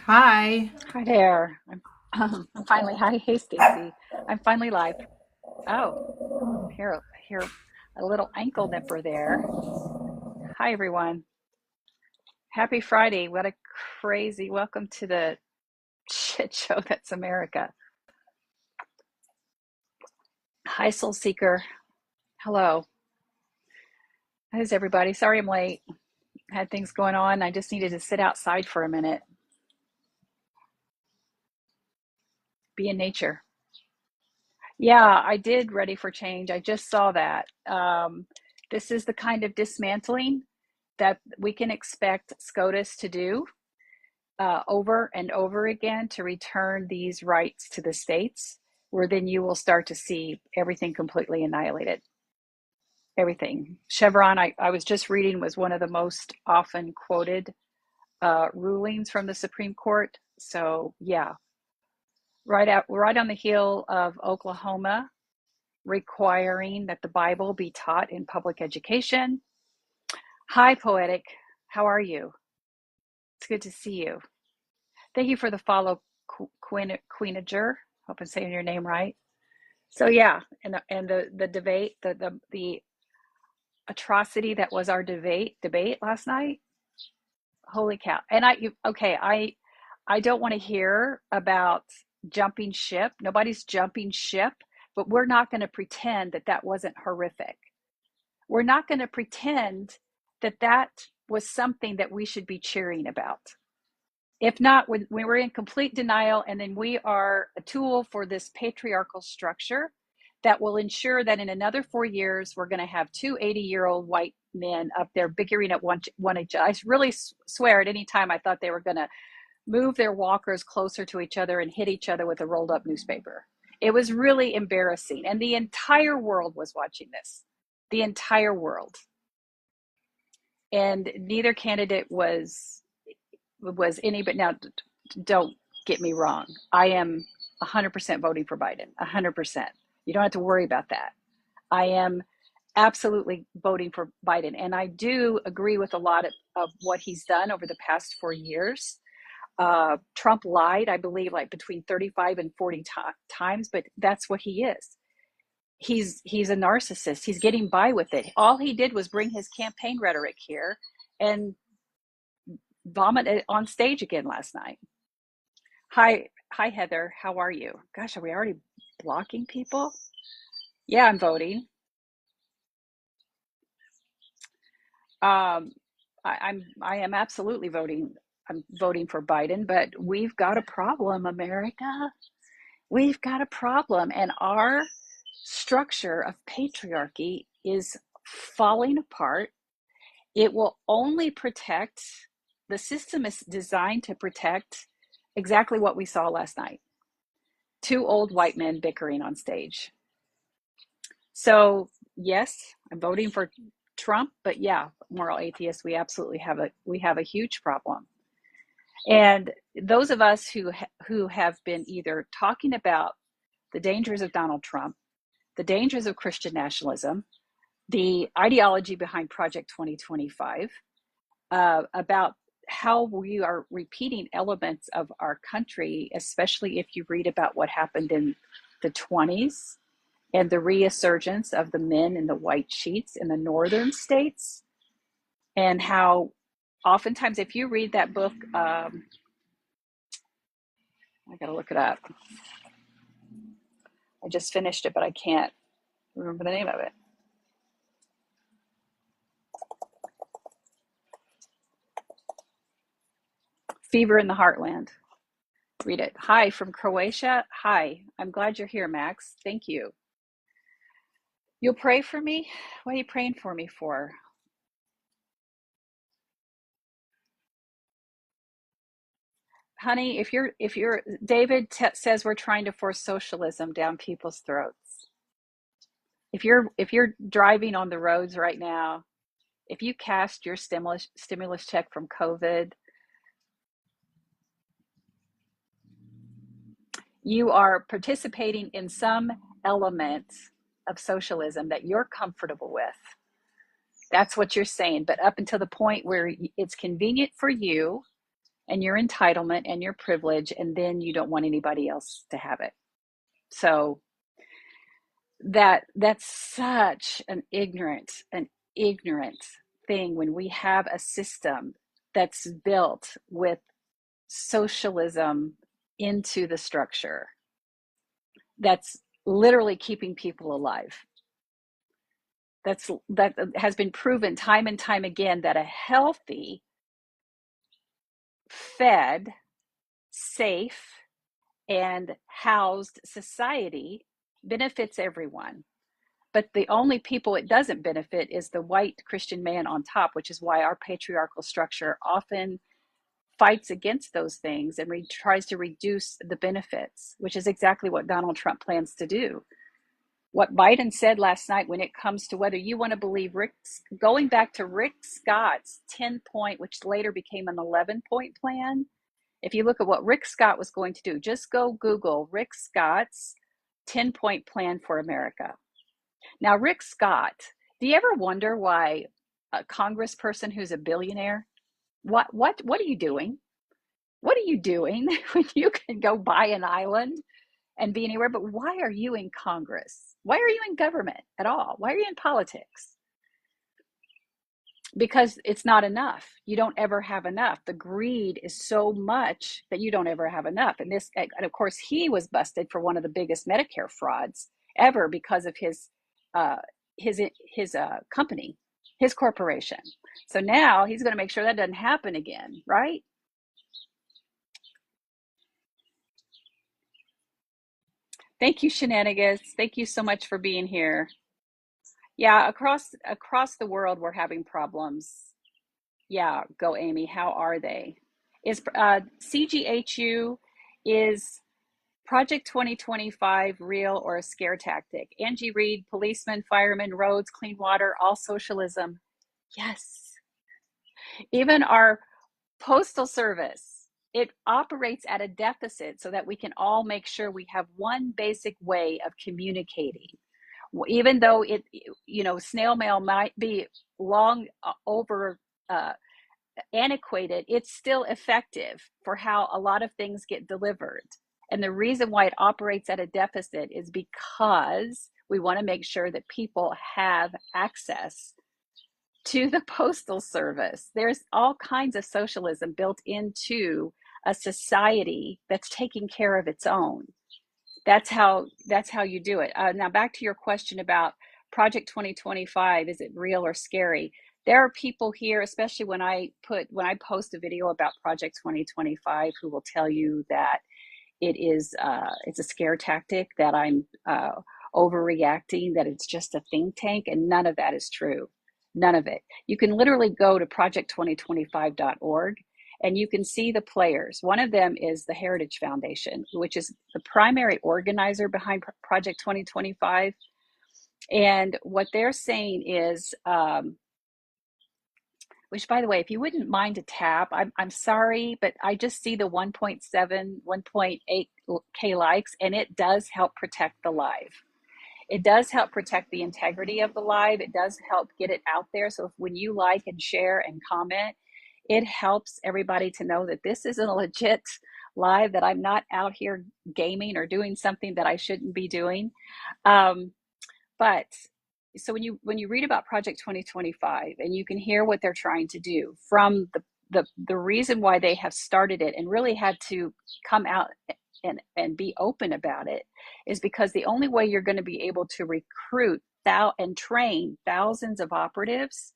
Hi. Hi there. I'm finally, hi, hey Stacy. I'm finally live. Oh, here, a little ankle nipper there. Hi everyone. Happy Friday. What a crazy welcome to the shit show that's America. Hi, Soul Seeker. Hello. How's everybody? Sorry I'm late. I had things going on. I just needed to sit outside for a minute, be in nature. Yeah, I did Ready for Change. I just saw that. This is the kind of dismantling that we can expect SCOTUS to do over and over again to return these rights to the states, where then you will start to see everything completely annihilated. Everything. Chevron, I was just reading, was one of the most often quoted rulings from the Supreme Court. So, yeah, right on the heel of Oklahoma requiring that the Bible be taught in public education. Hi, Poetic. How are you? It's good to see you. Thank you for the follow, Queenager. Hope I'm saying your name right. So yeah, and the debate, the atrocity that was our debate last night. Holy cow! And I don't want to hear about jumping ship. Nobody's jumping ship, but we're not going to pretend that that wasn't horrific. We're not going to pretend that that was something that we should be cheering about. If not, when we're in complete denial, and then we are a tool for this patriarchal structure that will ensure that in another 4 years, we're going to have two 80-year-old white men up there bickering at one each other. I really swear at any time I thought they were going to move their walkers closer to each other and hit each other with a rolled up newspaper. It was really embarrassing. And the entire world was watching this. The entire world. And neither candidate was any, but now don't get me wrong. I am 100% voting for Biden, 100%. You don't have to worry about that. I am absolutely voting for Biden. And I do agree with a lot of what he's done over the past 4 years. Trump lied, I believe, like between 35 and 40 times, but that's what he is. He's a narcissist. He's getting by with it. All he did was bring his campaign rhetoric here and vomit it on stage again last night. Hi, Heather. How are you? Gosh, are we already blocking people? Yeah, I'm voting. Um, I am absolutely voting. I'm voting for Biden, but we've got a problem, America. We've got a problem, and our structure of patriarchy is falling apart. It will only protect, the system is designed to protect exactly what we saw last night. Two old white men bickering on stage. So, yes, I'm voting for Trump, but yeah, moral atheists, we have a huge problem. And those of us who have been either talking about the dangers of Donald Trump, the dangers of Christian nationalism, the ideology behind Project 2025, about how we are repeating elements of our country, especially if you read about what happened in the 20s and the resurgence of the men in the white sheets in the northern states, and how oftentimes, if you read that book, I gotta look it up. I just finished it, but I can't remember the name of it. Fever in the Heartland. Read it. Hi from Croatia. Hi. I'm glad you're here, Max. Thank you. You'll pray for me? What are you praying for me for? Honey, if you're David says we're trying to force socialism down people's throats. If you're driving on the roads right now, if you cast your stimulus check from COVID, you are participating in some element of socialism that you're comfortable with. That's what you're saying. But up until the point where it's convenient for you, and your entitlement and your privilege, and then you don't want anybody else to have it. So that's such an ignorant thing when we have a system that's built with socialism into the structure that's literally keeping people alive. That has been proven time and time again that a healthy, fed, safe, and housed society benefits everyone. But the only people it doesn't benefit is the white Christian man on top, which is why our patriarchal structure often fights against those things and tries to reduce the benefits, which is exactly what Donald Trump plans to do. What Biden said last night when it comes to whether you want to believe going back to Rick Scott's 10-point, which later became an 11-point plan. If you look at what Rick Scott was going to do, just go Google Rick Scott's 10-point plan for America. Now, Rick Scott, do you ever wonder why a congressperson who's a billionaire, what are you doing? What are you doing when you can go buy an island and be anywhere? But why are you in Congress? Why are you in government at all? Why are you in politics? Because it's not enough. You don't ever have enough. The greed is so much that you don't ever have enough. And of course, he was busted for one of the biggest Medicare frauds ever because of his company, his corporation. So now he's going to make sure that doesn't happen again, right? Thank you, Shenanigans. Thank you so much for being here. Yeah, across the world, we're having problems. Yeah, go Amy. How are they? Is CGHU, is Project 2025 real or a scare tactic? Angie Reed, policemen, firemen, roads, clean water, all socialism. Yes. Even our postal service, it operates at a deficit so that we can all make sure we have one basic way of communicating. Even though snail mail might be long over antiquated, it's still effective for how a lot of things get delivered. And the reason why it operates at a deficit is because we want to make sure that people have access to the postal service. There's all kinds of socialism built into a society that's taking care of its own. That's how you do it. Now back to your question about Project 2025, is it real or scary? There are people here, especially when I post a video about Project 2025, who will tell you that it's a scare tactic, that I'm overreacting, that it's just a think tank, and none of that is true. None of it. You can literally go to project2025.org and you can see the players. One of them is the Heritage Foundation, which is the primary organizer behind Project 2025. And what they're saying is, which, by the way, if you wouldn't mind to tap, I'm sorry, but I just see the 1.7, 1.8K likes, and it does help protect the live. It does help protect the integrity of the live. It does help get it out there. So when you like and share and comment, it helps everybody to know that this isn't a legit live, that I'm not out here gaming or doing something that I shouldn't be doing. But so when you read about Project 2025 and you can hear what they're trying to do, from the reason why they have started it and really had to come out and be open about it, is because the only way you're going to be able to recruit and train thousands of operatives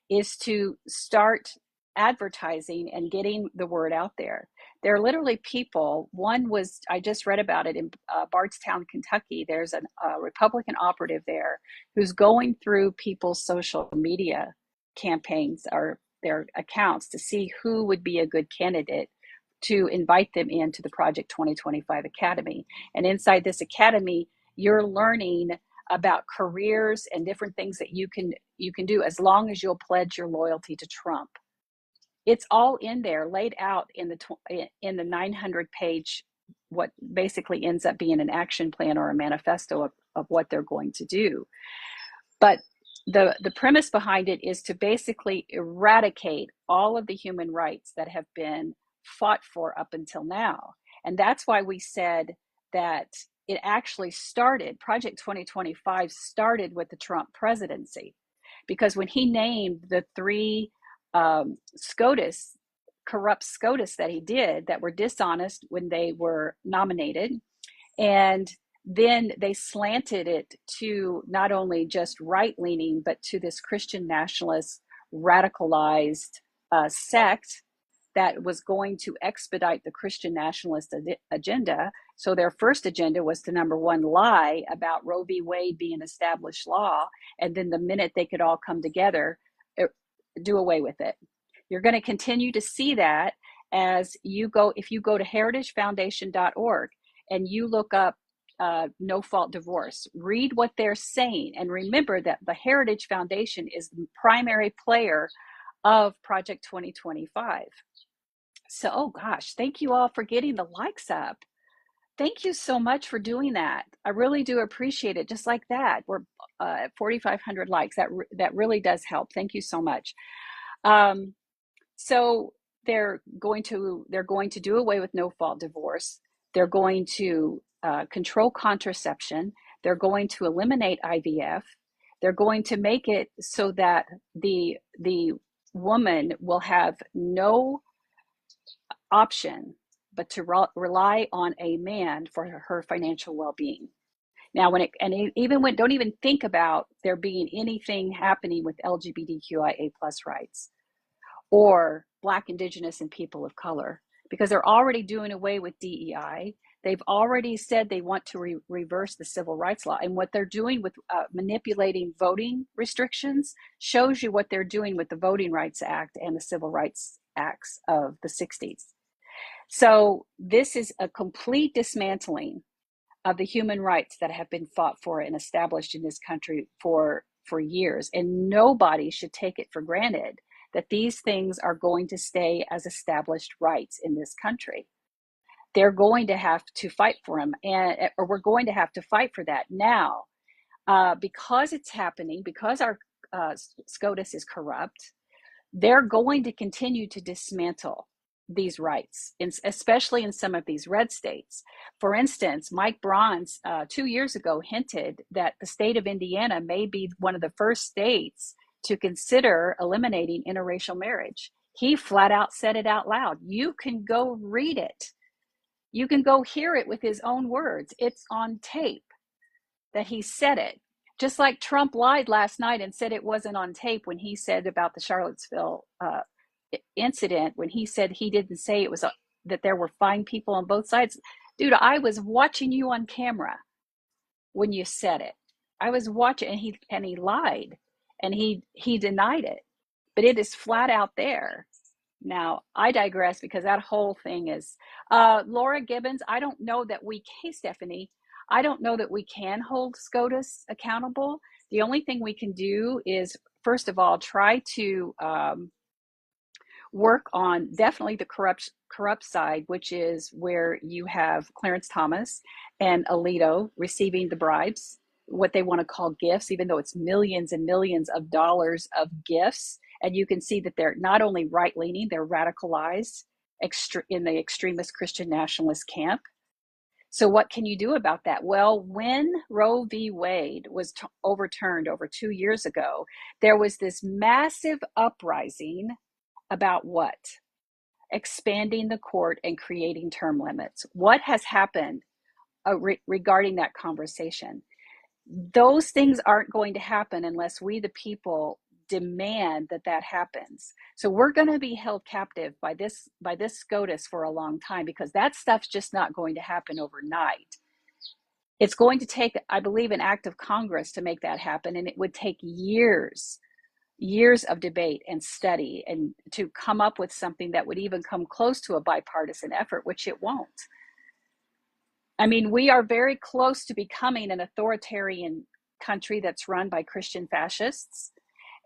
is to start advertising and getting the word out there. There are literally people, I just read about it in Bardstown, Kentucky. There's a Republican operative there who's going through people's social media campaigns or their accounts to see who would be a good candidate to invite them into the Project 2025 Academy. And inside this academy, you're learning about careers and different things that you can do, as long as you'll pledge your loyalty to Trump. It's all in there, laid out in the 900-page, what basically ends up being an action plan or a manifesto of what they're going to do. But the premise behind it is to basically eradicate all of the human rights that have been fought for up until now. And that's why we said that it actually started, Project 2025 started with the Trump presidency. Because when he named the three SCOTUS, corrupt SCOTUS that he did that were dishonest when they were nominated, and then they slanted it to not only just right-leaning, but to this Christian nationalist radicalized sect that was going to expedite the Christian nationalist agenda. So their first agenda was to, number one, lie about Roe v. Wade being established law, and then the minute they could all come together, do away with it. You're going to continue to see that as you go, if you go to heritagefoundation.org and you look up no fault divorce, read what they're saying, and remember that the Heritage Foundation is the primary player of Project 2025. So, oh gosh, thank you all for getting the likes up. Thank you so much for doing that. I really do appreciate it. Just like that, we're at 4,500 likes. That really does help. Thank you so much. So they're going to do away with no fault divorce. They're going to control contraception. They're going to eliminate IVF. They're going to make it so that the woman will have no option but to rely on a man for her financial well-being. Now, don't even think about there being anything happening with LGBTQIA+ rights or Black, Indigenous, and people of color, because they're already doing away with DEI. They've already said they want to reverse the civil rights law. And what they're doing with manipulating voting restrictions shows you what they're doing with the Voting Rights Act and the Civil Rights Acts of the 60s. So this is a complete dismantling of the human rights that have been fought for and established in this country for years. And nobody should take it for granted that these things are going to stay as established rights in this country. They're going to have to fight for them, or we're going to have to fight for that now. Because it's happening, because our SCOTUS is corrupt, they're going to continue to dismantle these rights, especially in some of these red states. For instance, Mike Braun's 2 years ago hinted that the state of Indiana may be one of the first states to consider eliminating interracial marriage. He flat out said it out loud. You can go read it. You can go hear it with his own words. It's on tape that he said it. Just like Trump lied last night and said it wasn't on tape when he said about the Charlottesville incident, when he said he didn't say it was that there were fine people on both sides. Dude, I was watching you on camera when you said it. I was watching, and he lied, and he denied it, but it is flat out there. Now, I digress, because that whole thing is Laura Gibbons. I don't know that hey Stephanie, I don't know that we can hold SCOTUS accountable. The only thing we can do is, first of all, try to work on definitely the corrupt side, which is where you have Clarence Thomas and Alito receiving the bribes, what they want to call gifts, even though it's millions and millions of dollars of gifts. And you can see that they're not only right-leaning, they're radicalized in the extremist Christian nationalist camp. So what can you do about that? Well, when Roe v. Wade was overturned over 2 years ago, there was this massive uprising about what? Expanding the court and creating term limits. What has happened regarding that conversation? Those things aren't going to happen unless we, the people, demand that happens. So we're going to be held captive by this SCOTUS for a long time, because that stuff's just not going to happen overnight. It's going to take, I believe, an act of Congress to make that happen, and it would take years of debate and study and to come up with something that would even come close to a bipartisan effort, which it won't. I mean, we are very close to becoming an authoritarian country that's run by Christian fascists.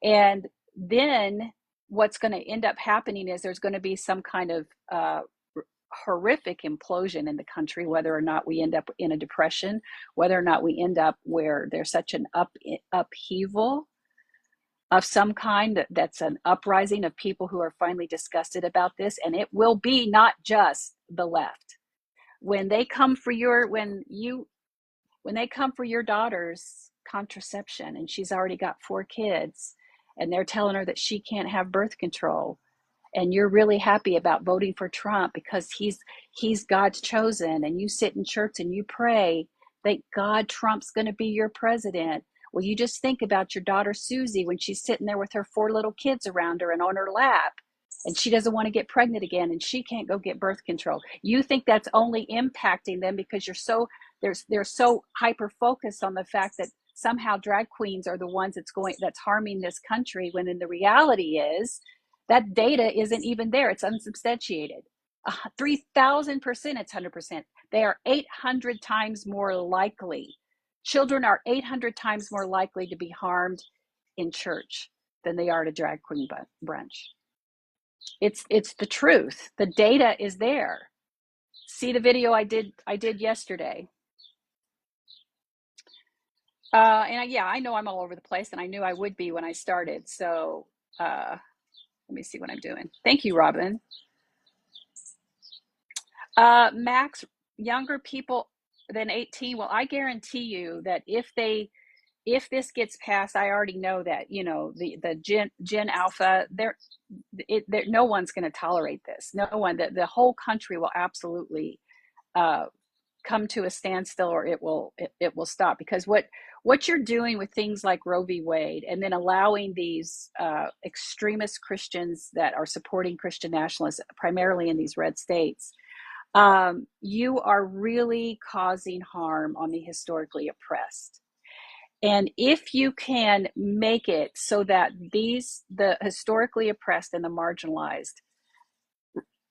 And then what's going to end up happening is there's going to be some kind of horrific implosion in the country, whether or not we end up in a depression, whether or not we end up where there's such an upheaval of some kind, that's an uprising of people who are finally disgusted about this. And it will be not just the left. When they come for when they come for your daughter's contraception and she's already got 4 kids and they're telling her that she can't have birth control, and you're really happy about voting for Trump because he's God's chosen, and you sit in church and you pray, thank God Trump's going to be your president. Well, you just think about your daughter Susie when she's sitting there with her 4 little kids around her and on her lap, and she doesn't want to get pregnant again and she can't go get birth control. You think that's only impacting them because they're so hyper focused on the fact that somehow drag queens are the ones that's harming this country, when in the reality is that data isn't even there. It's unsubstantiated. 3,000%, it's 100%. They are 800 times more likely. Children are 800 times more likely to be harmed in church than they are at a drag queen brunch. It's the truth. The data is there. See the video I did yesterday. Yeah, I know I'm all over the place, and I knew I would be when I started. So let me see what I'm doing. Thank you, Robin. Max, younger people than 18. Well, I guarantee you that if this gets passed, I already know that, the Gen Alpha, no one's going to tolerate this. No one. The whole country will absolutely come to a standstill, or it will stop, because what you're doing with things like Roe v. Wade, and then allowing these extremist Christians that are supporting Christian nationalists, primarily in these red states, you are really causing harm on the historically oppressed. And if you can make it so that the historically oppressed and the marginalized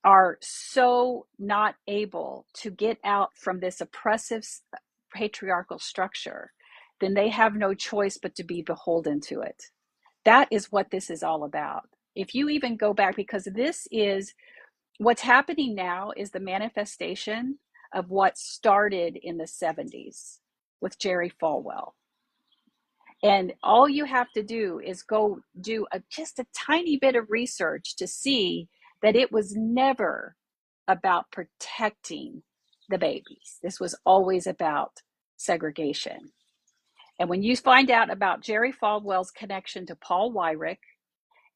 are so not able to get out from this oppressive patriarchal structure, then they have no choice but to be beholden to it. That is what this is all about. If you even go back, because what's happening now is the manifestation of what started in the 70s with Jerry Falwell. And all you have to do is go do just a tiny bit of research to see that it was never about protecting the babies. This was always about segregation. And when you find out about Jerry Falwell's connection to Paul Weyrich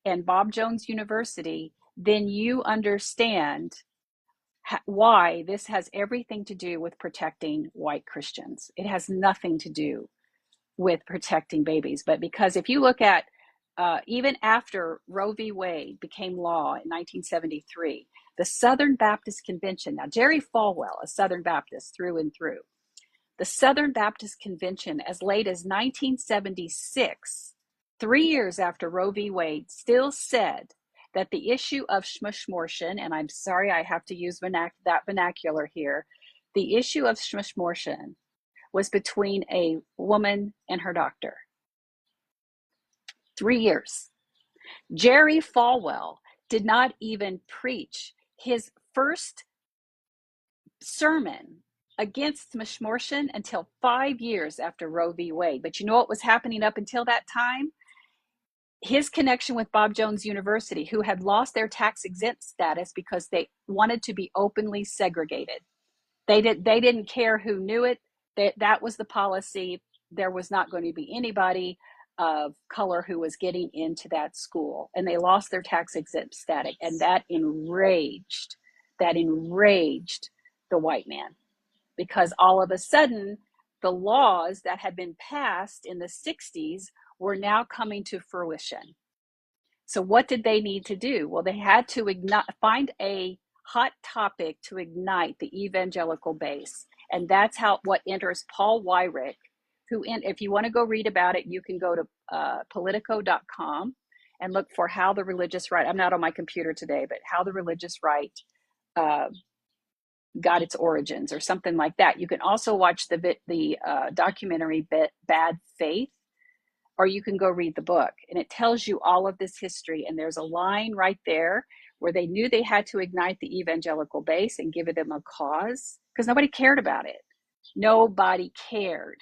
and Bob Jones University, then you understand why this has everything to do with protecting white Christians. It has nothing to do with protecting babies. But because if you look at even after Roe v. Wade became law in 1973, the Southern Baptist Convention, now Jerry Falwell, a Southern Baptist through and through, the Southern Baptist Convention, as late as 1976, 3 years after Roe v. Wade, still said that the issue of shmushmortion, and I'm sorry I have to use that vernacular here, the issue of shmushmortion was between a woman and her doctor. 3 years. Jerry Falwell did not even preach his first sermon against shmushmortion until 5 years after Roe v. Wade. But you know what was happening up until that time? His connection with Bob Jones University, who had lost their tax exempt status because they wanted to be openly segregated. They didn't care who knew it. That was the policy. There was not going to be anybody of color who was getting into that school, and they lost their tax exempt status, and that enraged the white man, because all of a sudden the laws that had been passed in the 60s were now coming to fruition. So what did they need to do? Well, they had to find a hot topic to ignite the evangelical base. And that's what enters Paul Weyrich, if you want to go read about it, you can go to politico.com and look for how the religious right, I'm not on my computer today, but how the religious right got its origins, or something like that. You can also watch the documentary Bad Faith, or you can go read the book, and it tells you all of this history. And there's a line right there where they knew they had to ignite the evangelical base and give them a cause, because nobody cared about it. Nobody cared.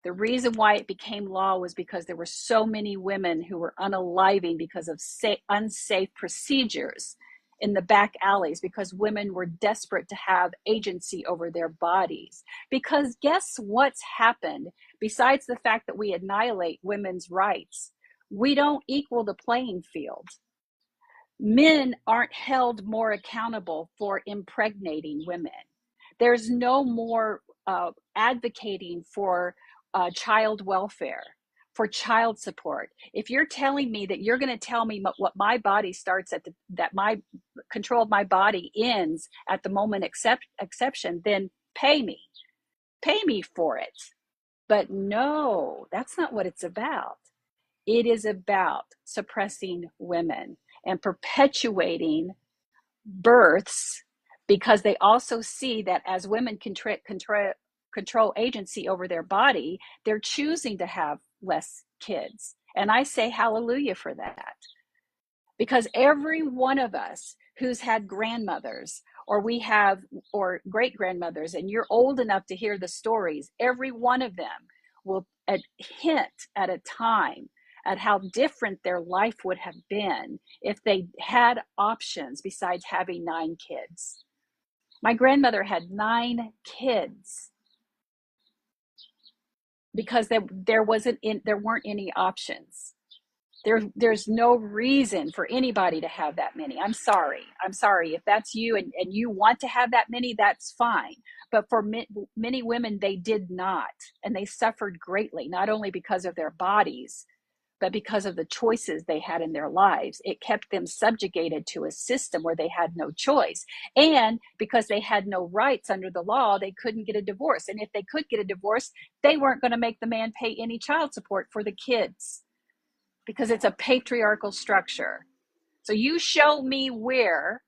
The reason why it became law was because there were so many women who were unaliving because of unsafe procedures in the back alleys, because women were desperate to have agency over their bodies. Because guess what's happened? Besides the fact that we annihilate women's rights, we don't equal the playing field. Men aren't held more accountable for impregnating women. There's no more advocating for child welfare, for child support. If you're telling me that you're going to tell me what my body starts at, that my control of my body ends at the moment exception, then pay me for it. But no, that's not what it's about. It is about suppressing women and perpetuating births, because they also see that as women control agency over their body, they're choosing to have less kids. And I say hallelujah for that. Because every one of us who's had grandmothers, or great grandmothers, and you're old enough to hear the stories, every one of them will hint at a time at how different their life would have been if they had options besides having 9 kids. My grandmother had 9 kids because there weren't any options. There's no reason for anybody to have that many. I'm sorry if that's you and you want to have that many, that's fine. But for many women, they did not, and they suffered greatly, not only because of their bodies, but because of the choices they had in their lives. It kept them subjugated to a system where they had no choice. And because they had no rights under the law, they couldn't get a divorce. And if they could get a divorce, they weren't going to make the man pay any child support for the kids, because it's a patriarchal structure. So you show me where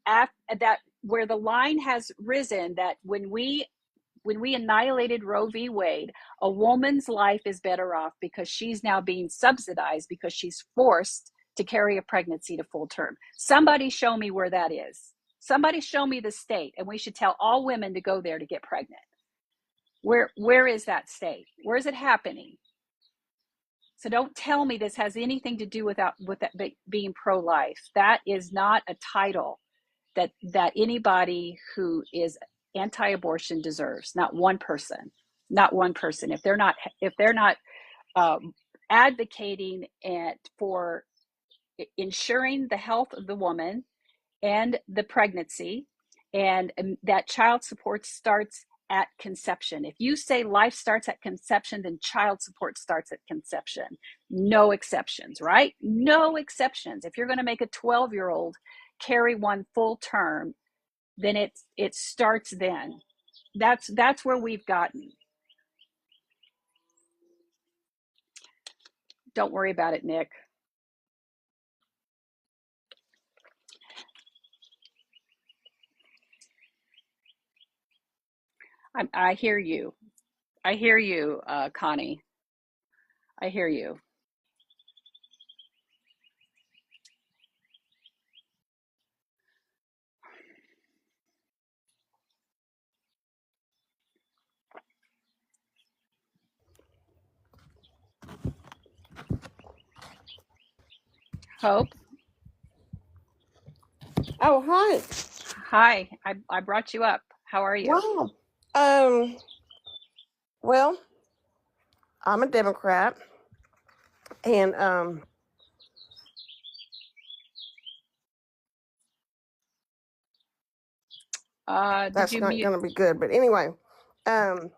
the line has risen, that when we annihilated Roe v. Wade, a woman's life is better off because she's now being subsidized because she's forced to carry a pregnancy to full term. Somebody show me where that is. Somebody show me the state, and we should tell all women to go there to get pregnant. Where is that state? Where is it happening? So don't tell me this has anything to do with that being pro-life. That is not a title that anybody who is anti-abortion deserves. Not one person. If they're not advocating for ensuring the health of the woman and the pregnancy, and that child support starts at conception. If you say life starts at conception, then child support starts at conception. No exceptions, right? No exceptions. If you're going to make a 12-year-old carry one full term, then it starts then. That's where we've gotten. Don't worry about it, Nick. I hear you. I hear you, Connie. I hear you. Hope. Oh, hi. Hi. I brought you up. How are you? Wow. Well, I'm a Democrat, and that's not going to be good. But anyway, I'm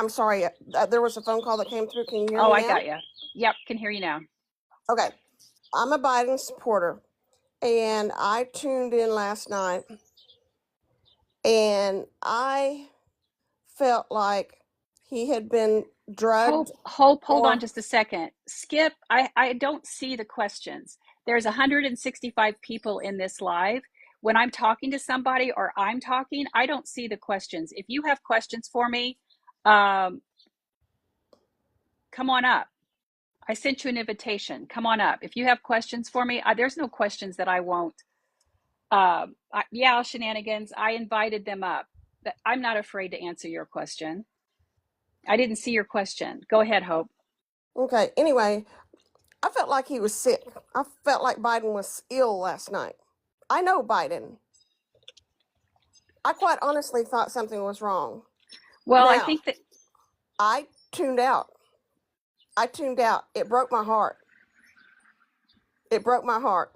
sorry. There was a phone call that came through. Can you hear me now? I got you. Yep, can hear you now. Okay. I'm a Biden supporter, and I tuned in last night, and I felt like he had been drugged. Hope, hold on just a second. Skip, I don't see the questions. There's 165 people in this live. When I'm talking to somebody or I'm talking, I don't see the questions. If you have questions for me, come on up. I sent you an invitation. Come on up. If you have questions for me, there's no questions that I won't. Shenanigans. I invited them up. I'm not afraid to answer your question. I didn't see your question. Go ahead, Hope. Okay. Anyway, I felt like he was sick. I felt like Biden was ill last night. I know Biden. I quite honestly thought something was wrong. Well, I Now, think that I tuned out. It broke my heart. It broke my heart.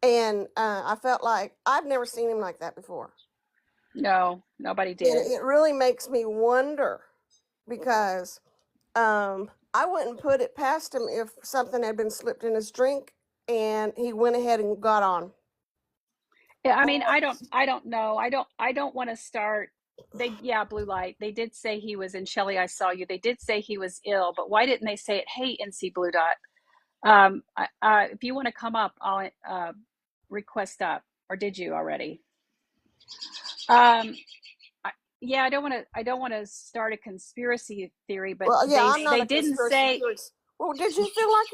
And I felt like I've never seen him like that before. no, nobody And did. it really makes me wonder because I wouldn't put it past him if something had been slipped in his drink and he went ahead and got on. Yeah, I mean, I don't know. I don't want to start. Yeah, blue light. They did say he was in Shelly. I saw you. They did say he was ill, but why didn't they say it? Hey, NC Blue Dot. If you want to come up, I'll request up. Or did you already? Um, yeah, I don't want to. I don't want to start a conspiracy theory, but Well, yeah, I'm not they a didn't conspiracy say. theorist. Well, did you feel like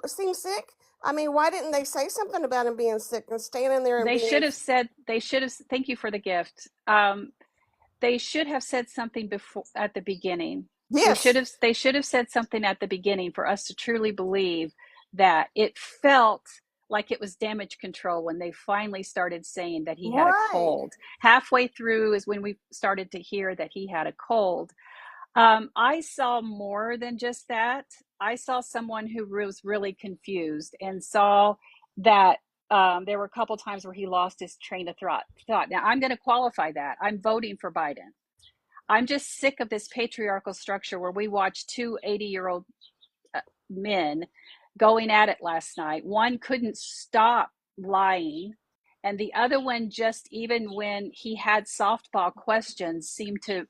he seemed sick? I mean, why didn't they say something about him being sick and standing there and They being? should have said. They should have. Thank you for the gift. They should have said something before at the beginning. Yes, They should have said something at the beginning for us to truly believe that it felt like it was damage control when they finally started saying that he had a right. cold. Halfway through is when we started to hear that he had a cold. I saw more than just that. I saw someone who was really confused and saw that there were a couple times where he lost his train of thought. Now, I'm going to qualify that. I'm voting for Biden. I'm just sick of this patriarchal structure where we watch two 80-year-old men going at it last night. One couldn't stop lying, and the other one, just even when he had softball questions, seemed to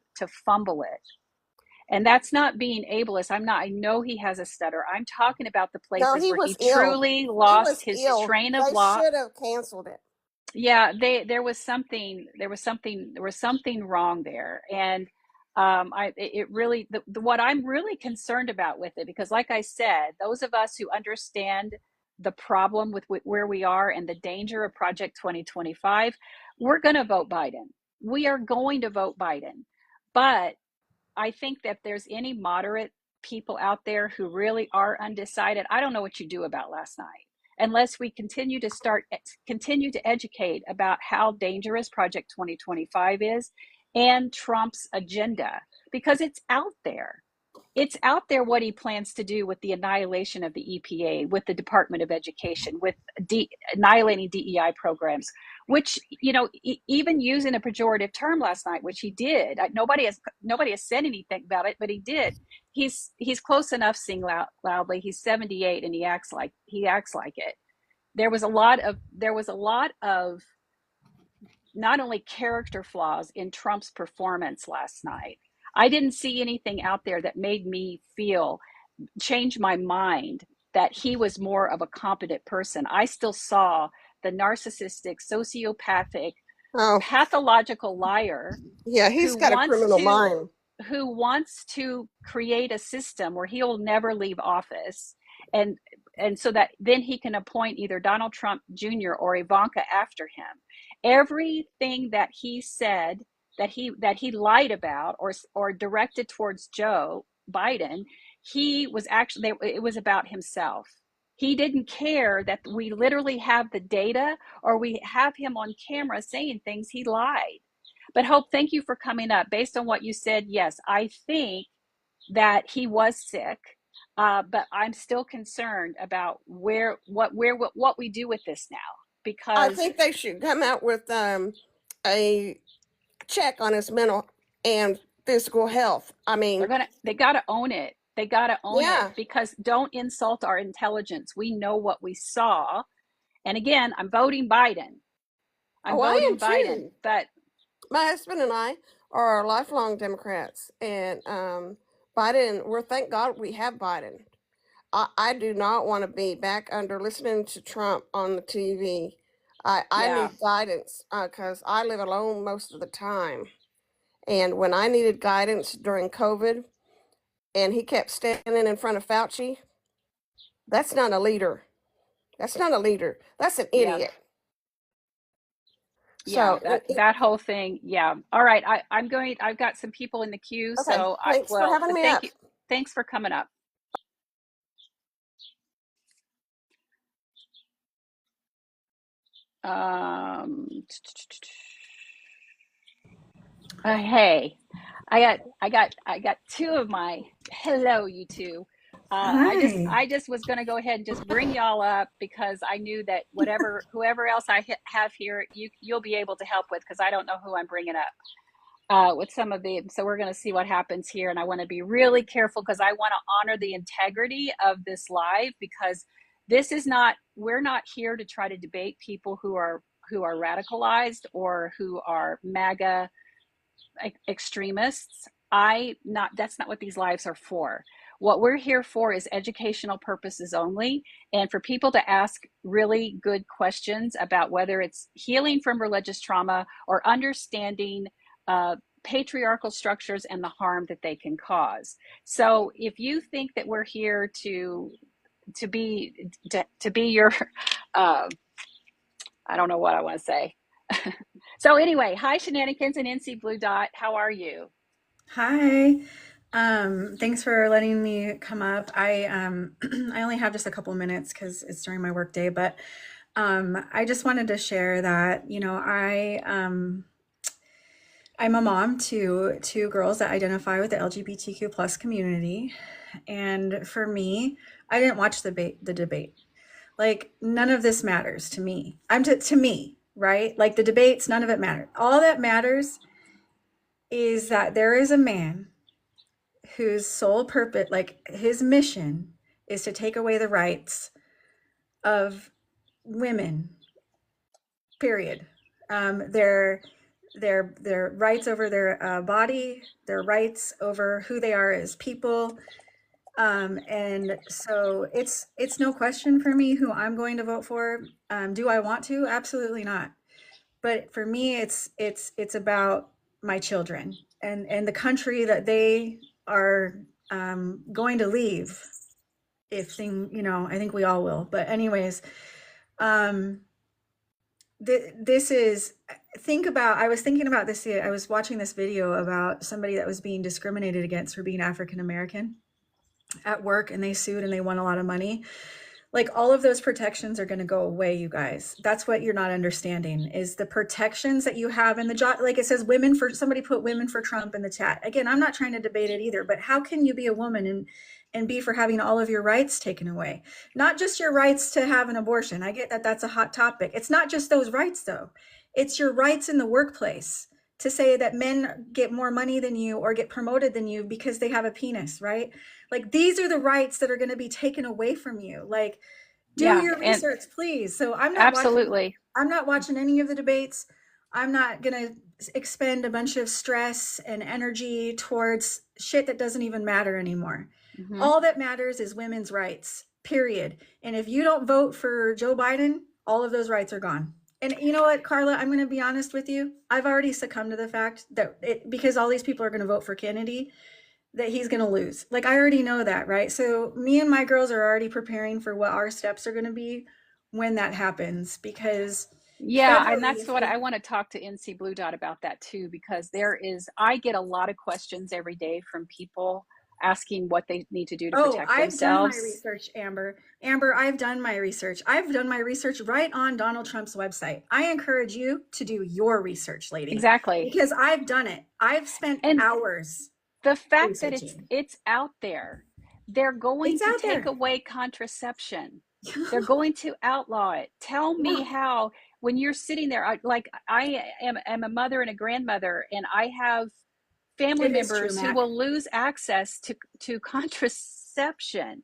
fumble it. And that's not being ableist. I know he has a stutter. I'm talking about the No, places he where he was ill. truly He lost was his ill. train of They law. should have canceled it. Yeah, there was something wrong there. And it really, what I'm really concerned about with it, because like I said, those of us who understand the problem with where we are and the danger of Project 2025, we're going to vote Biden. We are going to vote Biden. But I think that if there's any moderate people out there who really are undecided, I don't know what you do about last night. Unless we continue to educate about how dangerous Project 2025 is and Trump's agenda, because it's out there. It's out there what he plans to do with the annihilation of the EPA, with the Department of Education, with annihilating DEI programs, which, even using a pejorative term last night, which he did. Nobody has said anything about it, but he did. He's close enough, sing loudly. He's 78 and he acts like it. There was a lot of not only character flaws in Trump's performance last night. I didn't see anything out there that made me change my mind that he was more of a competent person. I still saw the narcissistic, sociopathic, Oh, pathological liar yeah, he's who got a wants criminal to mind. create a system where he'll never leave office, and so that then he can appoint either Donald Trump Jr. or Ivanka after him. Everything that he said that he lied about or directed towards Joe Biden, he was actually it was about himself. He didn't care that we literally have the data or we have him on camera saying things. He lied. But Hope, thank you for coming up. Based on what you said, yes, I think that he was sick, but I'm still concerned about what we do with this now, I because think they should come out with a check on his mental and physical health. I mean, they gotta own it. They gotta own it, yeah. because don't insult our intelligence. We know what we saw. And again, I'm voting Biden. I'm Oh, I am voting Biden, too. but My husband and I are lifelong Democrats, and Biden. We're thank God we have Biden. I do not want to be back under listening to Trump on the TV. I yeah, need guidance because I live alone most of the time. And when I needed guidance during COVID, and he kept standing in front of Fauci, that's not a leader. That's not a leader. That's an yeah. idiot. Yeah, So, that whole thing. Yeah. All right. I've got some people in the queue, okay, so thanks for having but me thank up. you. Thanks for coming up. Um, hey, I got two of my hello, you two. Hi. I just was going to go ahead and just bring y'all up because I knew that whoever else have here, you'll be able to help with, because I don't know who I'm bringing up with some of the. So we're going to see what happens here, and I want to be really careful because I want to honor the integrity of this live, because this is not. We're not here to try to debate people who are radicalized or who are MAGA extremists. That's not what these lives are for. What we're here for is educational purposes only, and for people to ask really good questions about whether it's healing from religious trauma or understanding patriarchal structures and the harm that they can cause. So if you think that we're here to be your I don't know what I want to say. So anyway, hi Shenanigans and NC Blue Dot. How are you? Hi. Thanks for letting me come up. I only have just a couple minutes because it's during my work day, but I just wanted to share that, I'm a mom to two girls that identify with the LGBTQ plus community. And for me, I didn't watch the debate. Like, none of this matters to me. To me, right? Like, the debates, none of it matters. All that matters is that there is a man whose sole purpose, like his mission, is to take away the rights of women. Period. Their their rights over their body, their rights over who they are as people. And so it's no question for me who I'm going to vote for. Do I want to? Absolutely not. But for me, it's about my children and the country that they are going to leave. If I think we all will. But anyways, um, this is I was thinking about this. I was watching this video about somebody that was being discriminated against for being African American at work, and they sued and they won a lot of money. Like, all of those protections are going to go away, you guys. That's what you're not understanding, is the protections that you have in the job. Like, it says somebody put women for Trump in the chat. Again, I'm not trying to debate it either, but how can you be a woman and be for having all of your rights taken away? Not just your rights to have an abortion. I get that that's a hot topic. It's not just those rights, though. It's your rights in the workplace to say that men get more money than you or get promoted than you because they have a penis, right? Like, these are the rights that are going to be taken away from you. Like, do Yeah, your and research, please. So absolutely. I'm not watching any of the debates. I'm not going to expend a bunch of stress and energy towards shit that doesn't even matter anymore. Mm-hmm. All that matters is women's rights, period. And if you don't vote for Joe Biden, all of those rights are gone. And you know what, Carla, I'm going to be honest with you. I've already succumbed to the fact that because all these people are going to vote for Kennedy, that he's going to lose. Like, I already know that, right? So me and my girls are already preparing for what our steps are going to be when that happens, because Yeah, and federally, that's what I want to talk to NC Blue Dot about that too, because I get a lot of questions every day from people asking what they need to do to oh, protect I've done my themselves. research, Amber, I've done my research. I've done my research right on Donald Trump's website. I encourage you to do your research, lady, Exactly. because I've done it. I've spent And hours the fact that researching. it's out there, they're going It's to out take there. away contraception. They're going to outlaw it. Tell me No, how, when you're sitting there, am a mother and a grandmother, and I have family it is true, members who Mac. will lose access to contraception.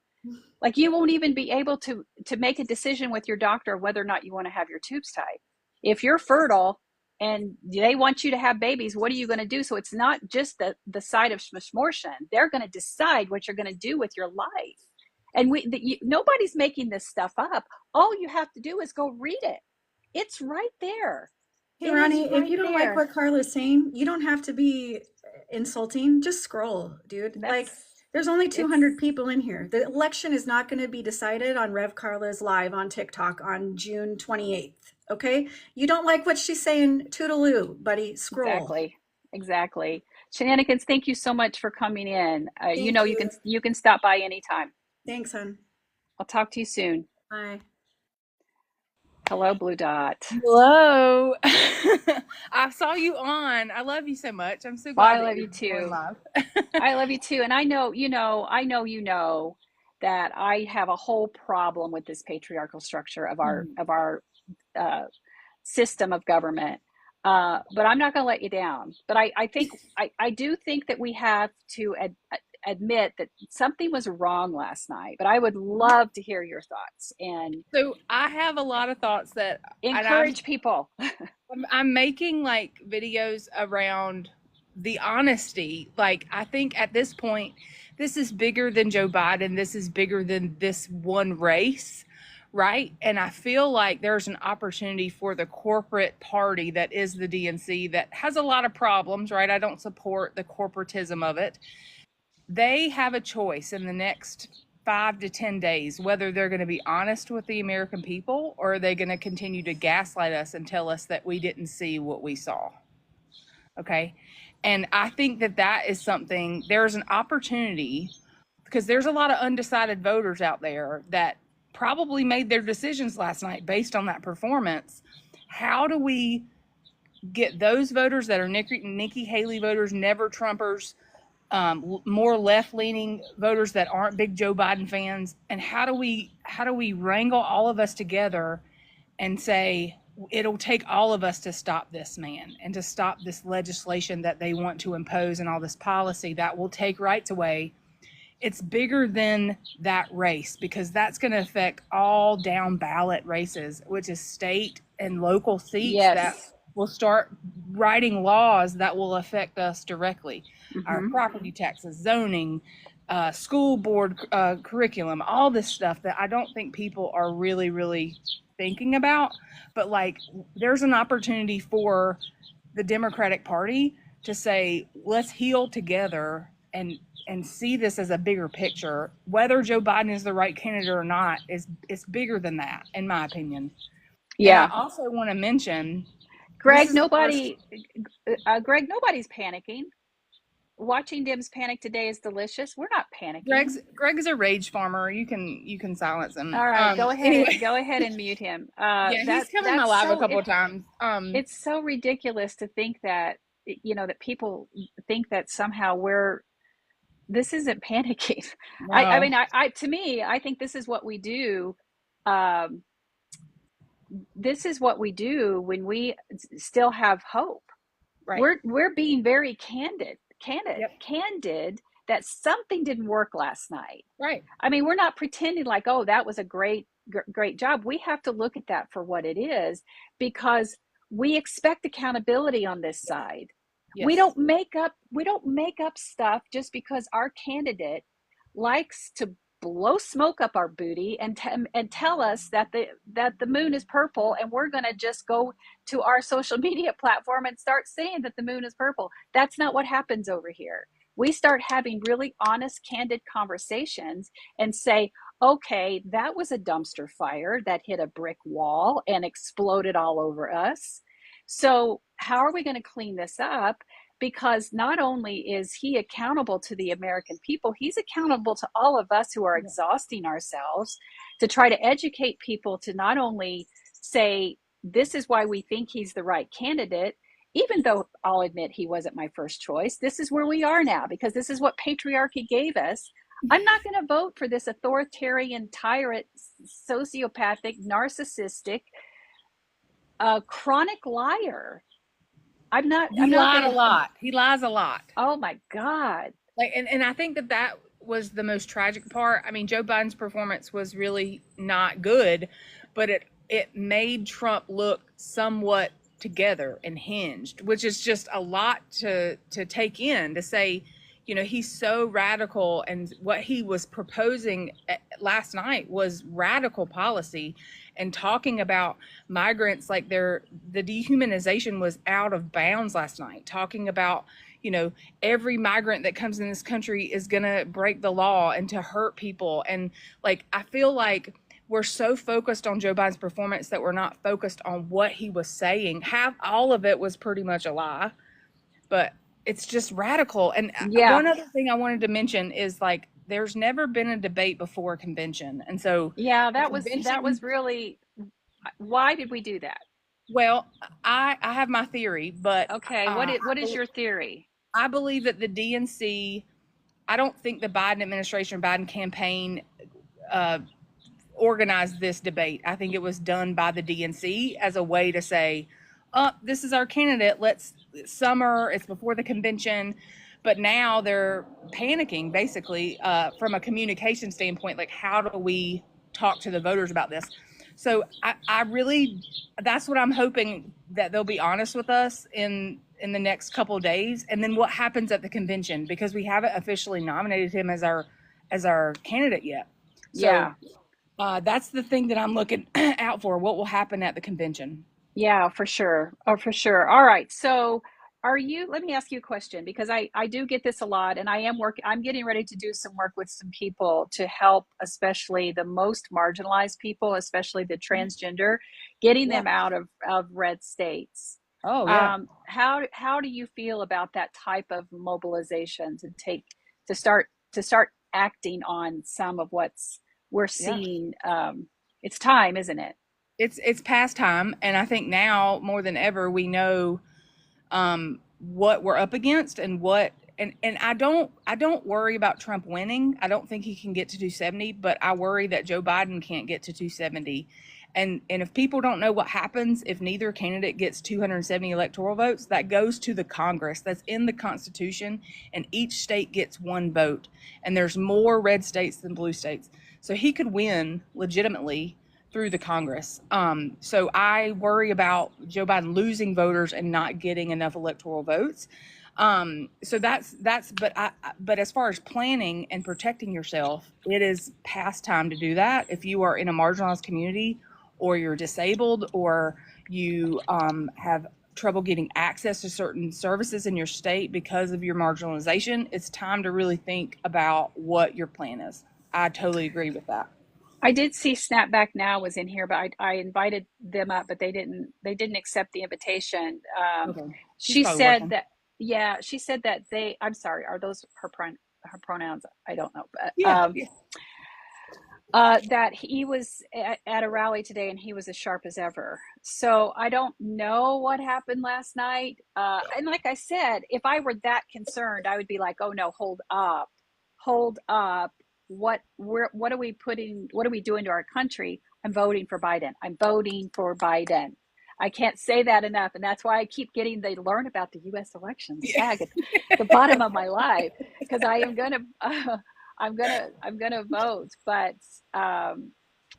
Like, you won't even be able to make a decision with your doctor whether or not you want to have your tubes tied. If you're fertile and they want you to have babies, what are you going to do? So it's not just the side of smortion. They're going to decide what you're going to do with your life. And nobody's making this stuff up. All you have to do is go read it. It's right there. Hey, It is Ronnie, if right you don't like there. what Carla's saying, you don't have to be insulting. Just scroll, dude. Like, That's there's only it's 200 people in here. The election is not going to be decided on Rev Karla's live on TikTok on June 28th. Okay? You don't like what she's saying, toodaloo, buddy, scroll. Exactly. Shenanigans, thank you so much for coming in. You Thank know, you. you can stop by anytime. Thanks, hon. I'll talk to you soon. Bye. Hello, Blue Dot. Hello. I saw you on. I love you so much. I'm so Well, I glad that love you're you going too. live. I love you too. And I know, you know that I have a whole problem with this patriarchal structure of Mhm. our uh, system of government. But I'm not going to let you down. But I do think that we have to admit that something was wrong last night. But I would love to hear your thoughts and So I have a lot of thoughts that, and encourage people. I'm making like videos around the honesty. Like I think at this point, this is bigger than Joe Biden. This is bigger than this one race, right? And I feel like there's an opportunity for the corporate party that is the DNC that has a lot of problems, right? I don't support the corporatism of it. They have a choice in the next 5 to 10 days whether they're going to be honest with the American people or are they going to continue to gaslight us and tell us that we didn't see what we saw. Okay. And I think that that is something, there's an opportunity because there's a lot of undecided voters out there that probably made their decisions last night based on that performance. How do we get those voters that are Nikki Haley voters, never Trumpers, more left-leaning voters that aren't big Joe Biden fans, and how do we wrangle all of us together and say it'll take all of us to stop this man and to stop this legislation that they want to impose and all this policy that will take rights away. It's bigger than that race because that's going to affect all down ballot races, which is state and local seats that Yes. will start writing laws that will affect us directly. Our Mhm. property taxes, zoning, school board curriculum, all this stuff that I don't think people are really, really thinking about. But like, there's an opportunity for the Democratic Party to say, let's heal together and see this as a bigger picture. Whether Joe Biden is the right candidate or not is bigger than that, in my opinion. And I Yeah. also want to mention, this Greg, is the first. nobody's panicking. Watching Dim's panic today is delicious. We're not panicking. Greg is a rage farmer. You can silence him. All right, Anyway, go ahead and mute him. yeah, he's come in my live a couple of times. It's so ridiculous to think that that people think that somehow this isn't panicking. I No, mean, I to me, I think this is what we do. Um, this is what we do when we still have hope. right. We're being very Yep. candid that something didn't work last night. Right. I mean, we're not pretending like, oh, that was a great job. We have to look at that for what it is because we expect accountability on this side. Yes. We don't make up stuff just because our candidate likes to blow smoke up our booty and tell us that the moon is purple, and we're going to just go to our social media platform and start saying that the moon is purple. That's not what happens over here. We start having really honest, candid conversations and say, okay, that was a dumpster fire that hit a brick wall and exploded all over us. So how are we going to clean this up? Because not only is he accountable to the American people, he's accountable to all of us who are exhausting ourselves to try to educate people to not only say, this is why we think he's the right candidate, even though I'll admit he wasn't my first choice. This is where we are now because this is what patriarchy gave us. I'm not going to vote for this authoritarian, tyrant, sociopathic, narcissistic, chronic liar. I'm not He lied gonna. a lot. He lies a lot. Oh my God. Like, and I think that was the most tragic part. I mean, Joe Biden's performance was really not good, but it made Trump look somewhat together and hinged, which is just a lot to take in, to say, he's so radical, and what he was proposing last night was radical policy and talking about migrants like the dehumanization was out of bounds last night, talking about every migrant that comes in this country is going to break the law and to hurt people. And like, I feel like we're so focused on Joe Biden's performance that we're not focused on what he was saying. All of it was pretty much a lie, but it's just radical. And Yeah. one other thing I wanted to mention is like, there's never been a debate before a convention. And so Yeah, a that was really, why did we do that? well, I have my theory, but Okay, what is your theory? I believe that the DNC, I don't think the Biden administration, Biden campaign organized this debate. I think it was done by the DNC as a way to say, this is our candidate. Summer, it's before the convention. But now they're panicking, basically, from a communication standpoint, like, how do we talk to the voters about this? So I really, that's what I'm hoping, that they'll be honest with us in the next couple of days. And then what happens at the convention, because we haven't officially nominated him as our candidate yet. So Yeah. That's the thing that I'm looking out for. What will happen at the convention? Yeah, for sure. Oh, for sure. All right. So let me ask you a question, because I do get this a lot, and I'm getting ready to do some work with some people to help, especially the most marginalized people, especially the transgender, getting Yeah. them out of red states. Oh, yeah. How do you feel about that type of mobilization to start acting on some of what's we're seeing? It's time, isn't it? It's past time, and I think now more than ever we know what we're up against, and I don't worry about Trump winning. I don't think he can get to 270, but I worry that Joe Biden can't get to 270. And if people don't know what happens if neither candidate gets 270 electoral votes, that goes to the Congress. That's in the Constitution, and each state gets one vote. And there's more red states than blue states. So he could win legitimately through the Congress. So I worry about Joe Biden losing voters and not getting enough electoral votes. So but as far as planning and protecting yourself, it is past time to do that. If you are in a marginalized community, or you're disabled, or you have trouble getting access to certain services in your state because of your marginalization, it's time to really think about what your plan is. I totally agree with that. I did see Snapback Now was in here, but I invited them up, but they didn't accept the invitation. Okay. She probably said working. that, yeah, she said that I'm sorry, are those her pronouns? I don't know, but Yeah. that he was at a rally today and he was as sharp as ever. So I don't know what happened last night. And like I said, if I were that concerned, I would be like, oh no, hold up. What are we doing to our country? I'm voting for Biden. I can't say that enough, and that's why I keep getting the learn about the U.S. elections tag at the bottom of my life, because I am gonna I'm gonna vote. But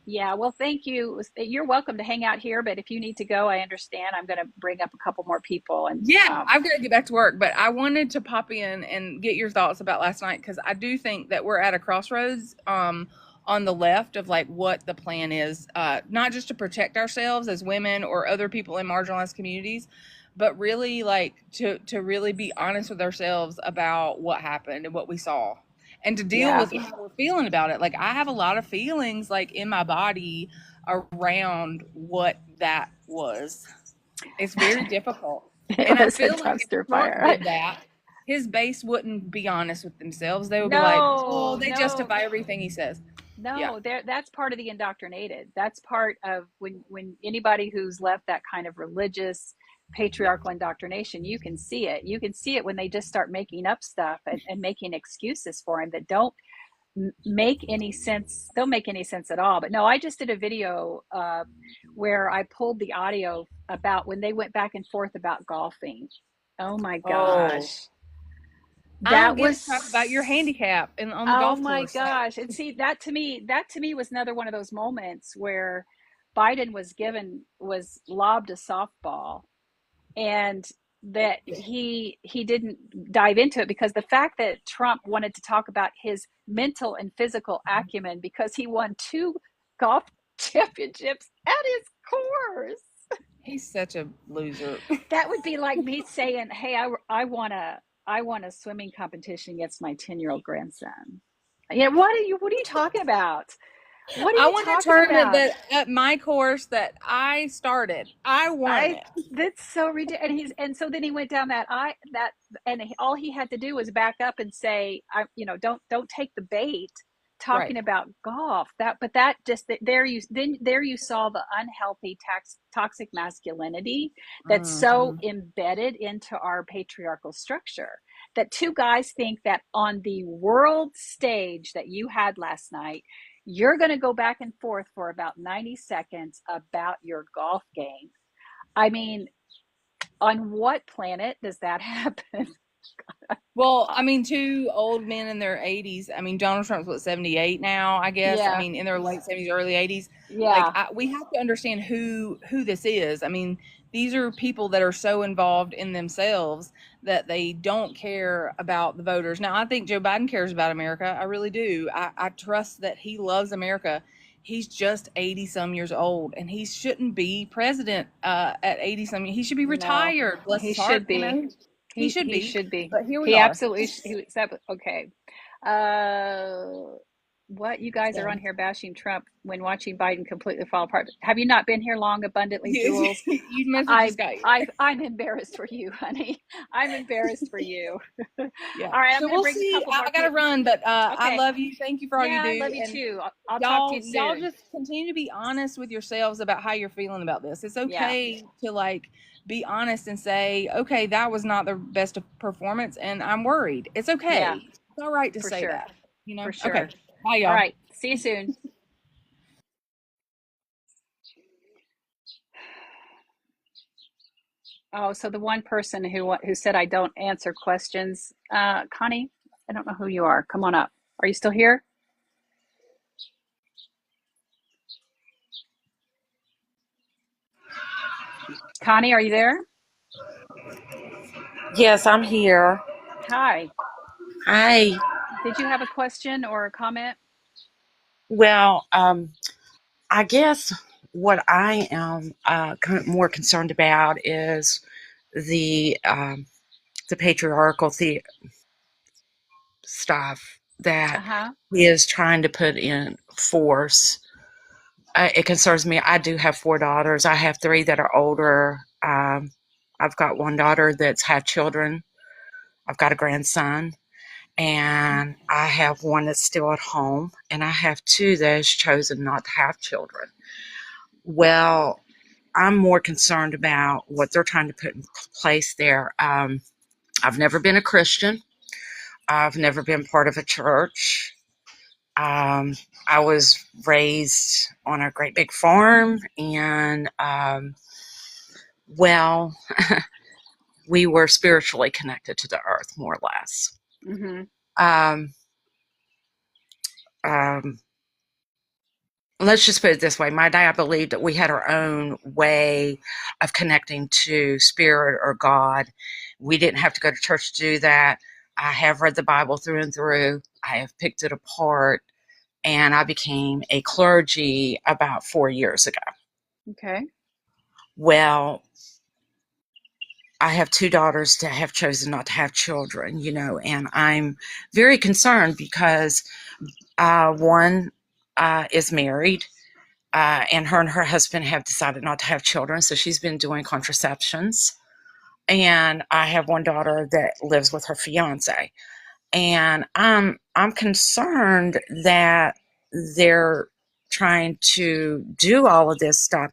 yeah, well, thank you. You're welcome to hang out here, but if you need to go, I understand. I'm gonna bring up a couple more people, and Yeah, I've got to get back to work, but I wanted to pop in and get your thoughts about last night, because I do think that we're at a crossroads on the left of like what the plan is, not just to protect ourselves as women or other people in marginalized communities, but really like to really be honest with ourselves about what happened and what we saw, and to deal with how we're feeling about it. Like, I have a lot of feelings like in my body around what that was. It's very difficult. And I feel like if Trump did that, his base wouldn't be honest with themselves. They would be like, oh, they justify everything he says. No, that's part of the indoctrinated. That's part of when anybody who's left that kind of religious patriarchal indoctrination, you can see it. You can see it when they just start making up stuff and making excuses for him that don't make any sense. Don't make any sense at all. But no, I just did a video where I pulled the audio about when they went back and forth about golfing. Oh my gosh. That was talk about your handicap and on the golf course. Oh my gosh. And see, that to me was another one of those moments where Biden was lobbed a softball, and that he didn't dive into it, because the fact that Trump wanted to talk about his mental and physical acumen because he won 2 golf championships at his course. He's such a loser. That would be like me saying, hey, I won a swimming competition against my 10-year-old grandson. Yeah, what are you talking about? What are I you won a talking tournament about? that at my course that I started. I won it. That's so ridiculous. And so then he went down all he had to do was back up and say, don't take the bait Right. talking about golf. That just there you saw the unhealthy toxic masculinity that's so Hmm. embedded into our patriarchal structure, that two guys think that on the world stage that you had last night, you're going to go back and forth for about 90 seconds about your golf game. I mean, on what planet does that happen? Well, I mean, two old men in their 80s. I mean, Donald Trump's what, 78 now, I guess. I Yeah, mean, in their late 70s, early 80s. Like, yeah, we have to understand who this is. I mean, these are people that are so involved in themselves that they don't care about the voters. Now, I think Joe Biden cares about America. I really do. I trust that he loves America. He's just 80 some years old, and he shouldn't be president at 80 some. He should be no, retired. Bless he his heart, should be. He should He be. should be. But here we He are. absolutely okay. Uh, what you guys are on So here bashing Trump when watching Biden completely fall apart? Have you not been here long, abundantly, you, Jules? you must have I just got here. I'm embarrassed for you, honey. I'm embarrassed for you. All Yeah. right, I'm So going to we'll bring a see. couple more I gotta people. run, but I Okay. love you. Thank you for all you Yeah, I do. love you And too. I'll talk to you y'all soon. just continue to be honest with yourselves about how you're feeling about this. It's Yeah, okay to like be honest and say, okay, that was not the best performance and I'm worried. It's yeah, okay. It's all right to for say sure. that, you know? For Okay. sure. Bye All y'all. right. See you soon. Oh, so the one person who said I don't answer questions, Connie, I don't know who you are. Come on up. Are you still here? Connie, are you there? Yes, I'm here. Hi. Hi. Did you have a question or a comment? Well, I guess what I am more concerned about is the um, the patriarchal stuff that Uh-huh. he is trying to put in force. It concerns me. I do have four daughters. I have three that are older. I've got one daughter that's had children. I've got a grandson. And I have one that's still at home, and I have two that has chosen not to have children. Well, I'm more concerned about what they're trying to put in place there. I've never been a Christian. I've never been part of a church. Um, I was raised on a great big farm, and well, we were spiritually connected to the earth, more or less. Mm-hmm. Um, um, let's just put it this way. My dad believed that we had our own way of connecting to spirit or God. We didn't have to go to church to do that. I have read the Bible through and through. I have picked it apart, and I became a clergy about 4 years ago. Okay. Well, I have two daughters that have chosen not to have children, and I'm very concerned because one is married. And her husband have decided not to have children, so she's been doing contraceptions. And I have one daughter that lives with her fiance, and I'm concerned that they're trying to do all of this stuff.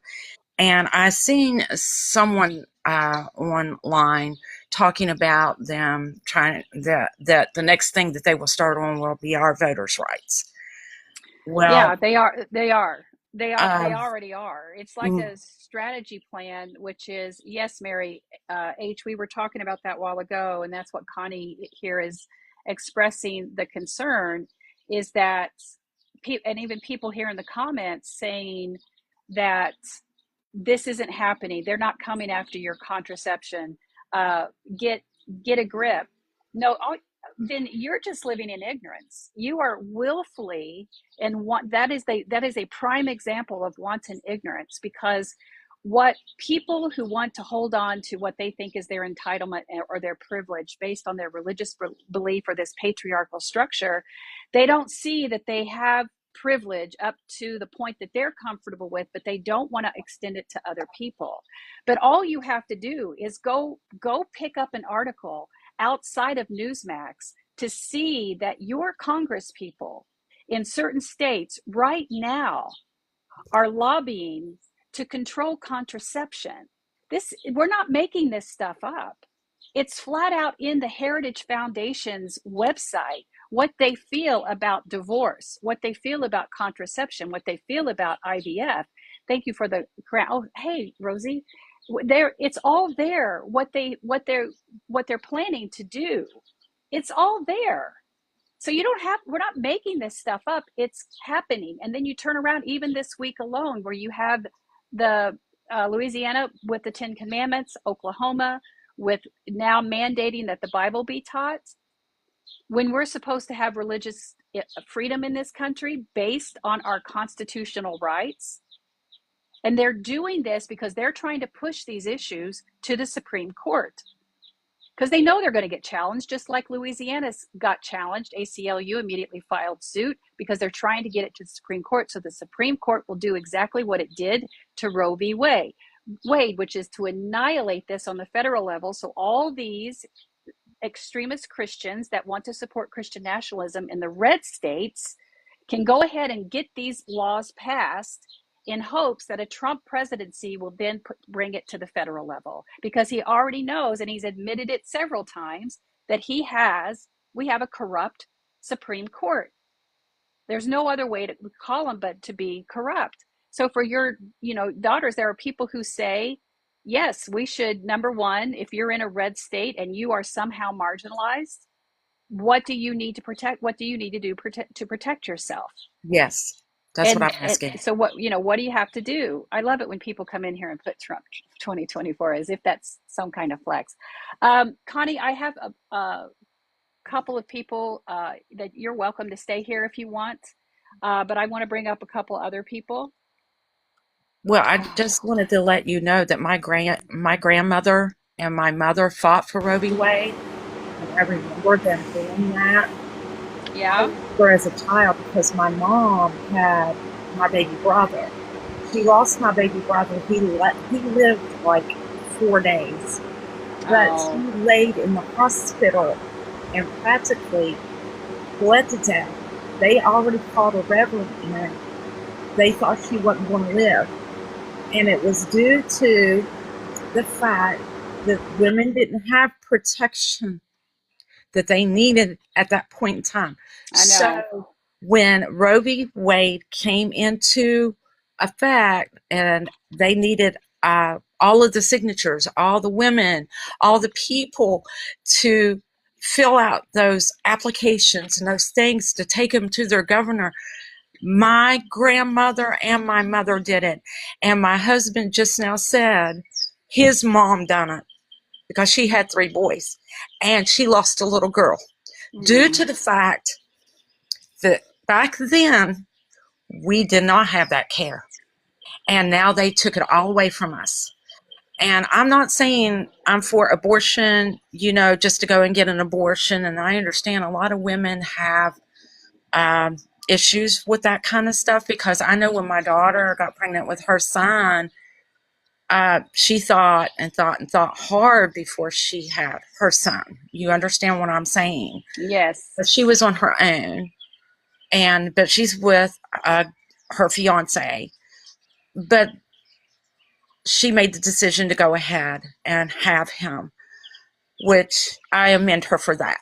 And I seen someone online talking about them trying that the next thing that they will start on will be our voters' rights. Well, Yeah, they are. They are. They are. They um, already are. It's like a strategy plan, which is yes, Mary H. We were talking about that a while ago, and that's what Connie here is expressing the concern is that, and even people here in the comments saying that this isn't happening. They're not coming after your contraception. Uh, get get a grip. No, then you're just living in ignorance. You are willfully and that is a prime example of wanton ignorance, because what people who want to hold on to what they think is their entitlement or their privilege based on their religious belief or this patriarchal structure, they don't see that they have privilege up to the point that they're comfortable with, but they don't want to extend it to other people. But all you have to do is go pick up an article outside of Newsmax to see that your Congress people in certain states right now are lobbying to control contraception. We're not making this stuff up. It's flat out in the Heritage Foundation's website what they feel about divorce, what they feel about contraception, what they feel about IVF. Thank you for the crown. Oh, hey, Rosie, it's all there. What they're planning to do, it's all there. So we're not making this stuff up. It's happening. And then you turn around even this week alone where you have the Louisiana with the 10 Commandments, Oklahoma with now mandating that the Bible be taught. When we're supposed to have religious freedom in this country based on our constitutional rights. And they're doing this because they're trying to push these issues to the Supreme Court. Because they know they're going to get challenged, just like Louisiana's got challenged. ACLU immediately filed suit because they're trying to get it to the Supreme Court. So the Supreme Court will do exactly what it did to Roe v. Wade, which is to annihilate this on the federal level. So all these extremist Christians that want to support Christian nationalism in the red states can go ahead and get these laws passed in hopes that a Trump presidency will then bring it to the federal level, because he already knows, and he's admitted it several times, that we have a corrupt Supreme Court. There's no other way to call them but to be corrupt. So for your, daughters, there are people who say, yes, we should, number one, if you're in a red state and you are somehow marginalized, what do you need to protect? What do you need to do to protect yourself? Yes, that's what I'm asking. So what do you have to do? I love it when people come in here and put Trump 2024 as if that's some kind of flex. Connie, I have a couple of people that you're welcome to stay here if you want, but I want to bring up a couple other people. Well, I just wanted to let you know that my grandmother and my mother fought for Roe v. Wade, and I remember them doing that. Yeah. I remember as a child because my mom had my baby brother. She lost my baby brother. He lived like 4 days, but he laid in the hospital and practically bled to death. They already called a reverend in. They thought she wasn't going to live. And it was due to the fact that women didn't have protection that they needed at that point in time. I know. So when Roe v. Wade came into effect and they needed all of the signatures, all the women, all the people to fill out those applications and those things to take them to their governor, my grandmother and my mother did it. And my husband just now said his mom done it because she had 3 boys and she lost a little girl due to the fact that back then we did not have that care. And now they took it all away from us. And I'm not saying I'm for abortion, just to go and get an abortion. And I understand a lot of women have issues with that kind of stuff, because I know when my daughter got pregnant with her son, she thought hard before she had her son. You understand what I'm saying? Yes. But she was on her own, but she's with her fiance. But she made the decision to go ahead and have him, which I commend her for that,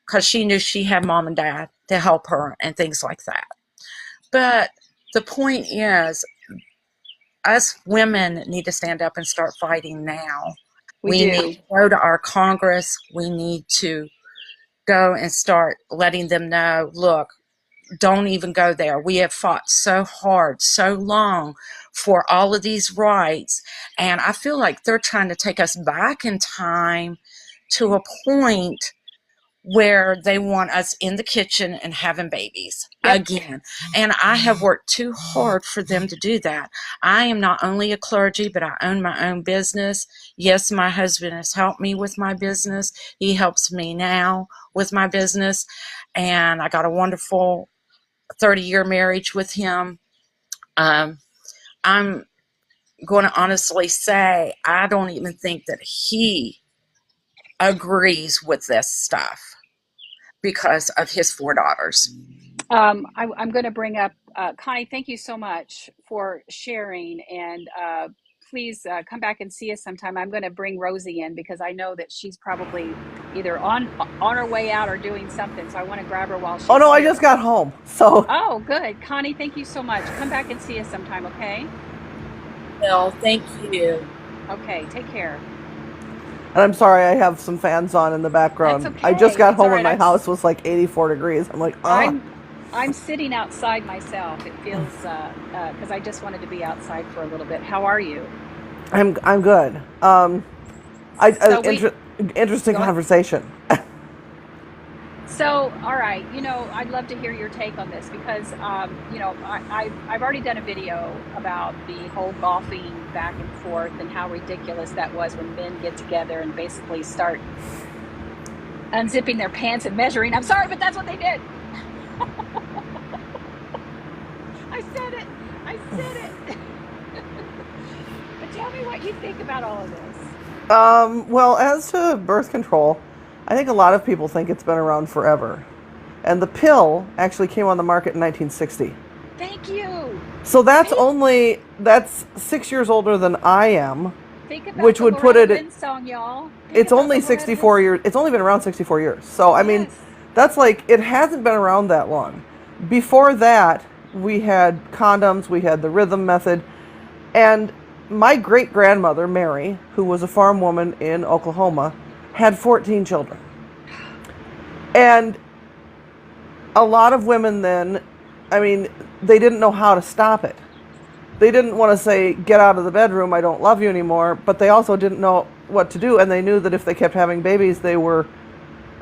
because she knew she had mom and dad to help her and things like that. But the point is, us women need to stand up and start fighting now. We need to go to our Congress. We need to go and start letting them know, look, don't even go there. We have fought so hard, so long for all of these rights. And I feel like they're trying to take us back in time to a point where they want us in the kitchen and having babies again. And I have worked too hard for them to do that. I am not only a clergy, but I own my own business. Yes, my husband has helped me with my business. He helps me now with my business. And I got a wonderful 30-year marriage with him. I'm going to honestly say I don't even think that he agrees with this stuff because of his 4 daughters. I'm going to bring up Connie. Thank you so much for sharing, and please come back and see us sometime. I'm going to bring Rosie in because I know that she's probably either on her way out or doing something. So I want to grab her while she's Oh no, I here. just got home. So Oh, good, Connie. Thank you so much. Come back and see us sometime. Okay. Well, thank you. Okay. Take care. and I'm sorry I have some fans on in the background. That's I just okay. got It's all home and right. my house was like 84 degrees. I'm like, I'm sitting outside myself. It feels because I just wanted to be outside for a little bit. How are you? I'm good. So we Interesting go ahead. conversation. So, all right, I'd love to hear your take on this because, I've already done a video about the whole golfing back and forth and how ridiculous that was when men get together and basically start unzipping their pants and measuring. I'm sorry, but that's what they did. I said it. But tell me what you think about all of this. Well, as to birth control, I think a lot of people think it's been around forever. And the pill actually came on the market in 1960. Thank you. So that's 6 years older than I am. Think about Which the would Loretta put it Lynn song, y'all. Think It's about only the Loretta 64 Lynn- years. It's only been around 64 years. So, I mean, Yes. that's like, it hasn't been around that long. Before that, we had condoms, we had the rhythm method, and my great-grandmother, Mary, who was a farm woman in Oklahoma, had 14 children. And a lot of women then, I mean, they didn't know how to stop it. They didn't want to say, get out of the bedroom, I don't love you anymore, but they also didn't know what to do, and they knew that if they kept having babies, they were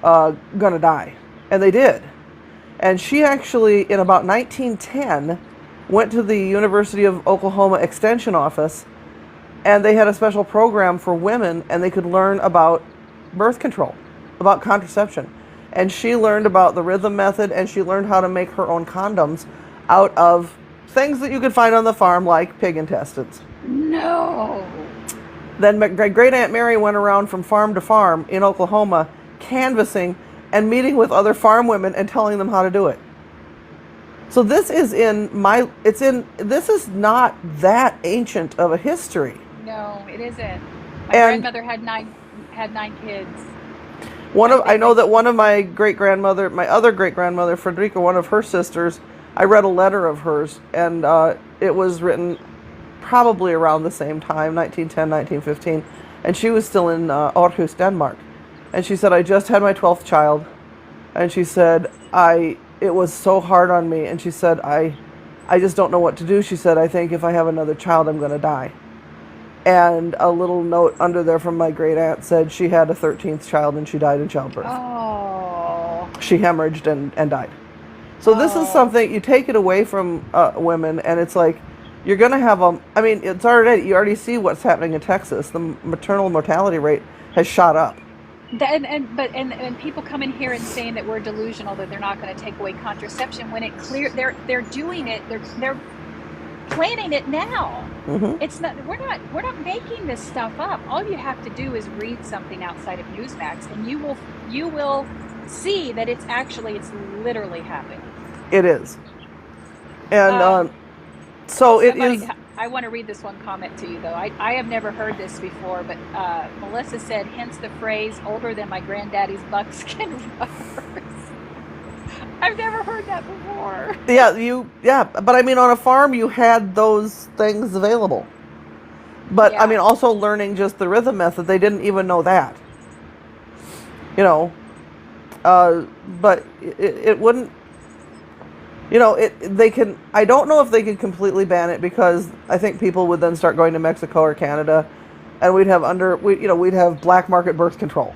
going to die. And they did. And she actually, in about 1910, went to the University of Oklahoma Extension office, and they had a special program for women, and they could learn about birth control, about contraception. And she learned about the rhythm method, and she learned how to make her own condoms out of things that you could find on the farm, like pig intestines. No. Then my great-aunt Mary went around from farm to farm in Oklahoma, canvassing and meeting with other farm women and telling them how to do it. So this is this is not that ancient of a history. No, it isn't. My And- grandmother had nine kids. I know that one of my other great-grandmother, Frederica, one of her sisters, I read a letter of hers, and it was written probably around the same time, 1910, 1915, and she was still in Aarhus, Denmark. And she said, I just had my 12th child, and she said, it was so hard on me, and she said, I just don't know what to do. She said, I think if I have another child, I'm going to die. And a little note under there from my great aunt said she had a 13th child and she died in childbirth. Oh. She hemorrhaged and died. So this is something, you take it away from women, and it's like, you're going to have you already see what's happening in Texas. The maternal mortality rate has shot up. And people come in here and saying that we're delusional, that they're not going to take away contraception when they're doing it. They're planning it now. Mm-hmm. It's not. We're not making this stuff up. All you have to do is read something outside of Newsmax, and you will see that it's literally happening. It is. And so it is. I want to read this one comment to you, though. I have never heard this before, but Melissa said, hence the phrase, older than my granddaddy's buckskin rubbers. I've never heard that before. Yeah, but I mean, on a farm, you had those things available. But, Yeah. I mean, also learning just the rhythm method, they didn't even know that. But it wouldn't, I don't know if they could completely ban it, because I think people would then start going to Mexico or Canada, and we'd have black market birth control.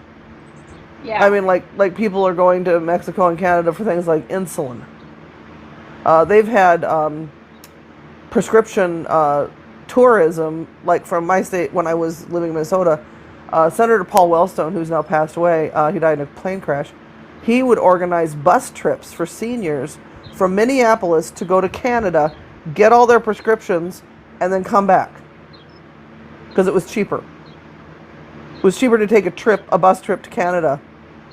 Yeah. I mean, like people are going to Mexico and Canada for things like insulin. They've had prescription tourism, like from my state when I was living in Minnesota. Senator Paul Wellstone, who's now passed away, he died in a plane crash. He would organize bus trips for seniors from Minneapolis to go to Canada, get all their prescriptions, and then come back. Because it was cheaper. It was cheaper to take a bus trip to Canada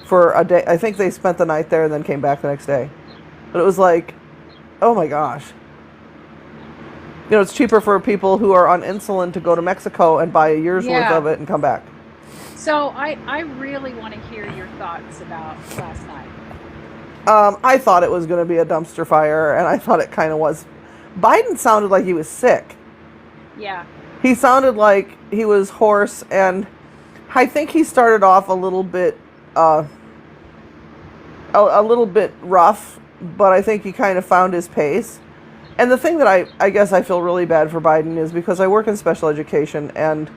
for a day. I think they spent the night there and then came back the next day. But it was like, oh my gosh. It's cheaper for people who are on insulin to go to Mexico and buy a year's worth of it and come back. So I really want to hear your thoughts about last night. I thought it was going to be a dumpster fire, and I thought it kind of was. Biden sounded like he was sick. Yeah. He sounded like he was hoarse, and I think he started off a little bit rough, but I think he kind of found his pace. And the thing that I guess I feel really bad for Biden is because I work in special education, and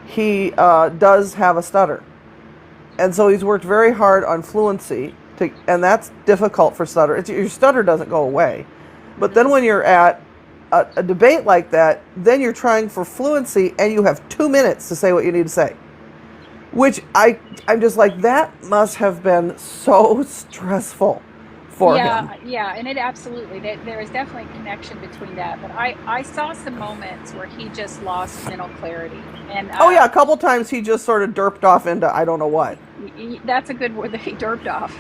he does have a stutter. And so he's worked very hard on fluency, and that's difficult for stutter. Your stutter doesn't go away. But then when you're at a debate like that, then you're trying for fluency, and you have 2 minutes to say what you need to say. Which I'm just like, that must have been so stressful for him. Yeah, and it absolutely, there is definitely a connection between that. But I saw some moments where he just lost mental clarity. And a couple times he just sort of derped off into I don't know what. That's a good word, that he derped off.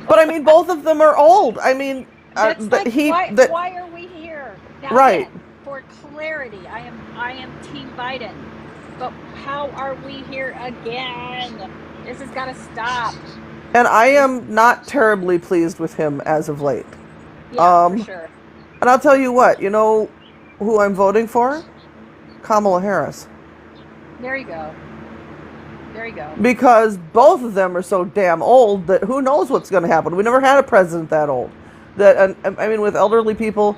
But I mean, both of them are old. I mean, why are we here? Now, right. Again, for clarity, I am Team Biden. But how are we here again? This has got to stop. And I am not terribly pleased with him as of late. Yeah, for sure. And I'll tell you what, you know who I'm voting for? Kamala Harris. There you go. Because both of them are so damn old that who knows what's going to happen. We never had a president that old. I mean, with elderly people,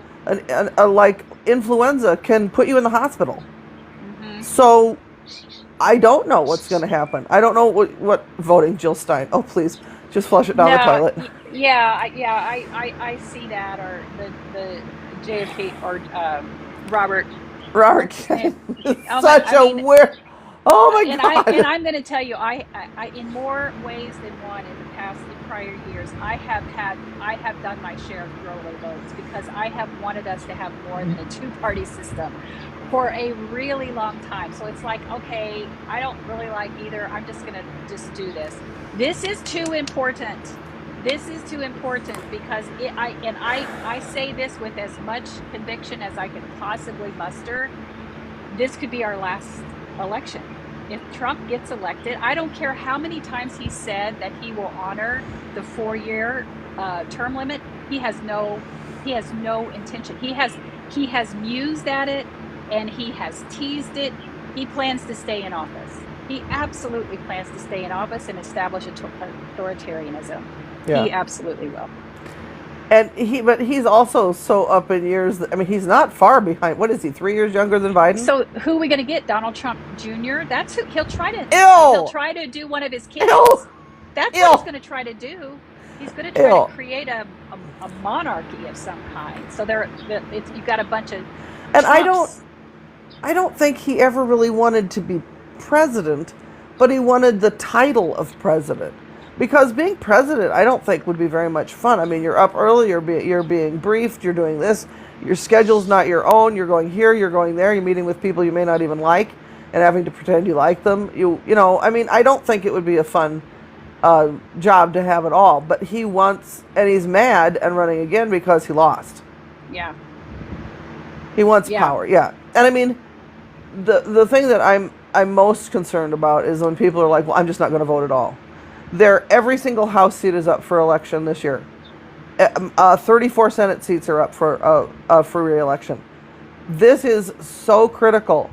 like influenza can put you in the hospital. Mm-hmm. So I don't know what's going to happen. I don't know what voting Jill Stein. Oh, please, just flush it down the toilet. I see that, or the JFK or Robert such a weird. Oh my God! And I'm going to tell you, I in more ways than one in prior years, I have done my share of throwaway votes because I have wanted us to have more than a two-party system for a really long time. So it's like, okay, I don't really like either. I'm just going to do this. This is too important. Because I say this with as much conviction as I can possibly muster. This could be our last election. If Trump gets elected, I don't care how many times he said that he will honor the 4-year term limit. He has no intention. He has mused at it, and he has teased it. He plans to stay in office. He absolutely plans to stay in office and establish authoritarianism. Yeah. He absolutely will. And he's also so up in years. I mean, he's not far behind. What is he? 3 years younger than Biden? So who are we going to get? Donald Trump Jr. That's who he'll try to. He'll try to do one of his kids. That's what he's going to try to do. He's going to try to create a monarchy of some kind. So you've got a bunch of. And Trumps. I don't think he ever really wanted to be president, but he wanted the title of president. Because being president, I don't think would be very much fun. I mean, you're up early, you're being briefed, you're doing this, your schedule's not your own, you're going here, you're going there, you're meeting with people you may not even like, and having to pretend you like them. You know, I mean, I don't think it would be a fun job to have at all. But he wants, and he's mad and running again because he lost. Yeah. He wants power, yeah. And I mean, the thing that I'm most concerned about is when people are like, well, I'm just not going to vote at all. Every single House seat is up for election this year. 34 Senate seats are up for re-election. This is so critical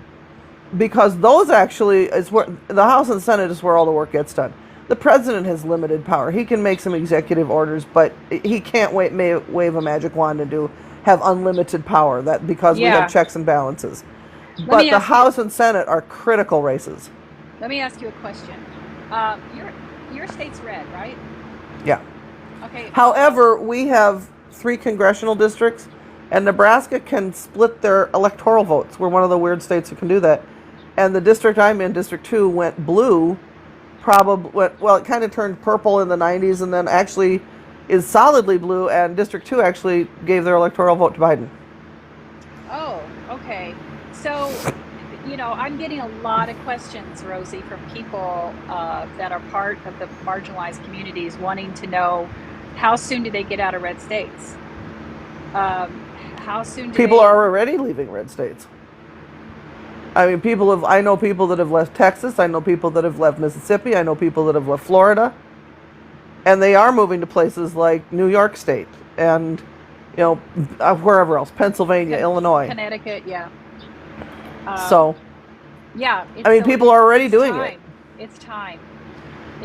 because those actually is where the House and Senate is where all the work gets done. The president has limited power. He can make some executive orders, but he can't wave a magic wand and have unlimited power. That because we have checks and balances. But the House and Senate are critical races. Let me ask you a question. Your state's red, right? Yeah. Okay. However, we have 3 congressional districts, and Nebraska can split their electoral votes. We're one of the weird states that can do that. And the district I'm in, District 2, went blue. It kind of turned purple in the 90s, and then actually is solidly blue, and District 2 actually gave their electoral vote to Biden. Oh, okay. So, I'm getting a lot of questions, Rosie, from people that are part of the marginalized communities wanting to know how soon do they get out of red states? How soon do People they? are already leaving red states. I mean, I know people that have left Texas. I know people that have left Mississippi. I know people that have left Florida. And they are moving to places like New York State and, wherever else, Pennsylvania, Illinois. Connecticut, yeah. So, Yeah. I mean, people are already doing it. It's time.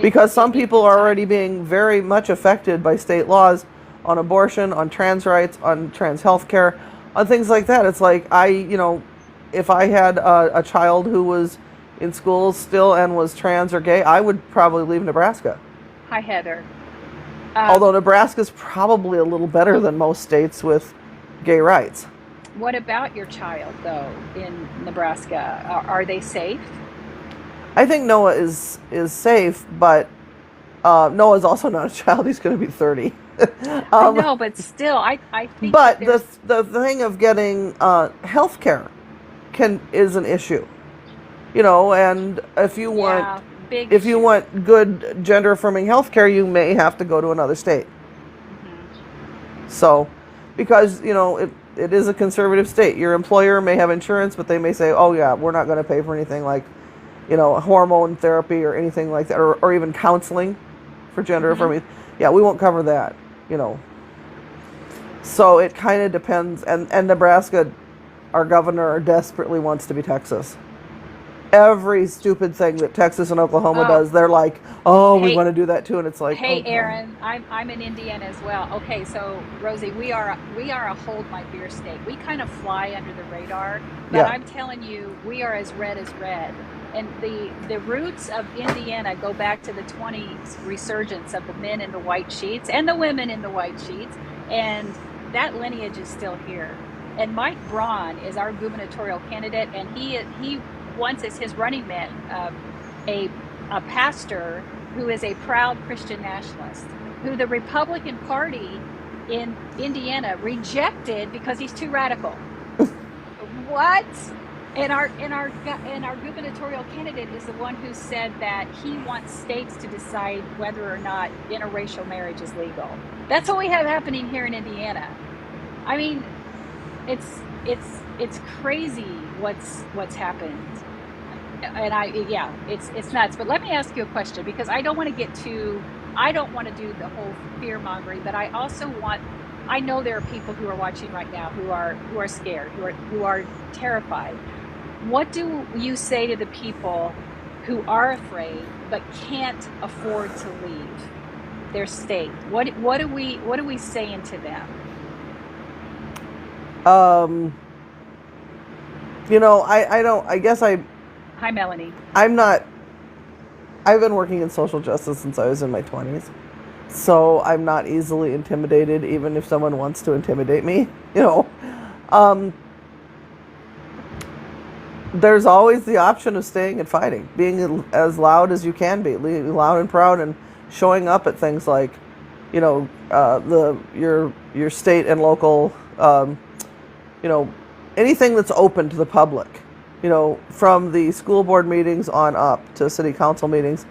Because some people are already being very much affected by state laws on abortion, on trans rights, on trans health care, on things like that. It's like, if I had a child who was in school still and was trans or gay, I would probably leave Nebraska. Hi, Heather. Although Nebraska's probably a little better than most states with gay rights. What about your child, though, in Nebraska? Are they safe? I think Noah is safe, but Noah's also not a child. He's going to be 30. I know, but still, I think. But the thing of getting health care is an issue, and if you want good gender affirming health care, you may have to go to another state. Mm-hmm. So, because it is a conservative state, your employer may have insurance, but they may say, oh yeah, we're not going to pay for anything like hormone therapy or anything like that, or even counseling for gender affirming. Yeah, we won't cover that. So it kind of depends. And Nebraska, our governor desperately wants to be Texas. Every stupid thing that Texas and Oklahoma does, they're like, we want to do that too. And it's like, hey, Aaron, I'm in Indiana as well. Okay, so Rosie, we are a hold my beer state. We kind of fly under the radar, but I'm telling you, we are as red. And the roots of Indiana go back to the 20s resurgence of the men in the white sheets and the women in the white sheets, and that lineage is still here. And Mike Braun is our gubernatorial candidate, and he wants as his running mate a pastor who is a proud Christian nationalist, who the Republican Party in Indiana rejected because he's too radical. What? And our gubernatorial candidate is the one who said that he wants states to decide whether or not interracial marriage is legal. That's what we have happening here in Indiana. I mean, it's crazy what's happened. And it's nuts. But let me ask you a question, because I don't want to do the whole fear mongering, but I know there are people who are watching right now who are scared, who are terrified. What do you say to the people who are afraid but can't afford to leave their state? What are we saying to them? Hi, Melanie. I've been working in social justice since I was in my 20s. So I'm not easily intimidated, even if someone wants to intimidate me, There's always the option of staying and fighting, being as loud as you can be, loud and proud, and showing up at things like, your state and local, anything that's open to the public, from the school board meetings on up to city council meetings.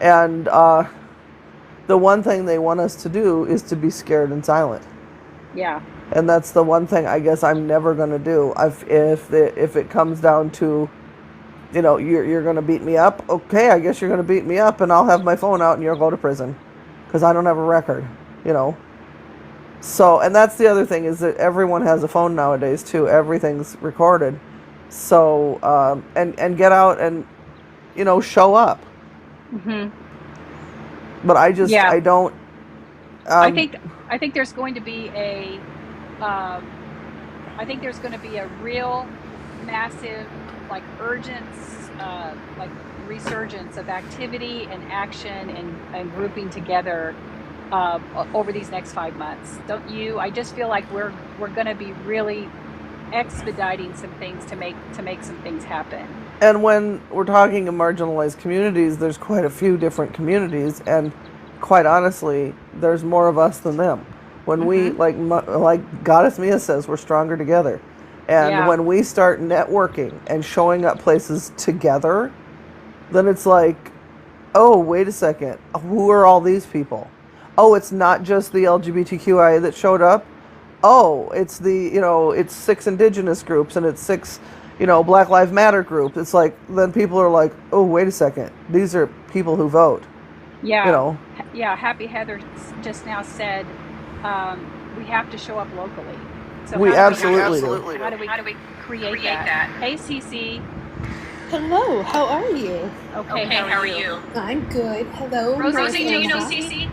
And the one thing they want us to do is to be scared and silent. Yeah. And that's the one thing I guess I'm never going to do. If it comes down to, you're going to beat me up, okay, I guess you're going to beat me up, and I'll have my phone out and you'll go to prison because I don't have a record, So, and that's the other thing, is that everyone has a phone nowadays too. Everything's recorded. So, and get out and, show up. Mm-hmm. But I don't. I think there's going to be a real massive, urgent, resurgence of activity and action and grouping together over these next 5 months. Don't you? I just feel like we're going to be really expediting some things to make some things happen. And when we're talking of marginalized communities, there's quite a few different communities, and quite honestly, there's more of us than them. When we, like Goddess Mia says, we're stronger together. And Yeah. when we start networking and showing up places together, then it's like, oh, wait a second. Who are all these people? Oh, it's not just the LGBTQIA that showed up. Oh, it's it's 6 indigenous groups and it's 6, Black Lives Matter groups. It's like, then people are like, oh, wait a second. These are people who vote. Yeah. Yeah. Happy Heather just now said we have to show up locally. So We how absolutely do. how do we create that? Hey, Cece. Hello, how are you? Okay, how are you? I'm good. Hello, Rosie, do you know Martha. Cece?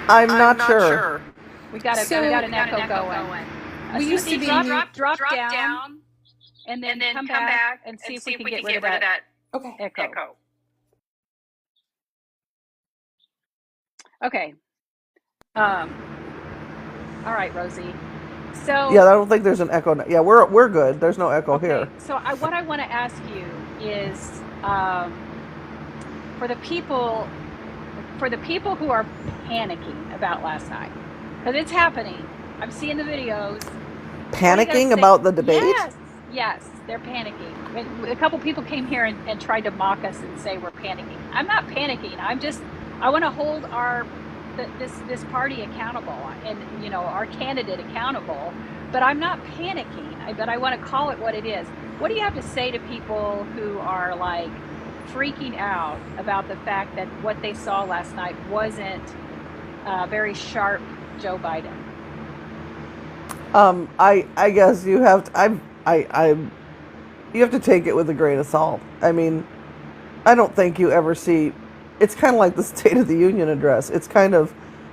I'm not sure. We got an echo going. We used to be drop down, and then come back and see if we can get rid of that okay. echo. Okay. All right, Rosie. So Yeah, I don't think there's an echo. Yeah, we're good. There's no echo here. So what I want to ask you is, for the people who are panicking about last night, because it's happening. I'm seeing the videos. Panicking about the debate? Yes, they're panicking. A couple people came here and tried to mock us and say we're panicking. I'm not panicking. I want to hold this party accountable and our candidate accountable, but I'm not panicking. But I want to call it what it is. What do you have to say to people who are like freaking out about the fact that what they saw last night wasn't very sharp Joe Biden? I guess you have to, you have to take it with a grain of salt. I mean, I don't think you ever see. It's kind of like the State of the Union address. It's kind of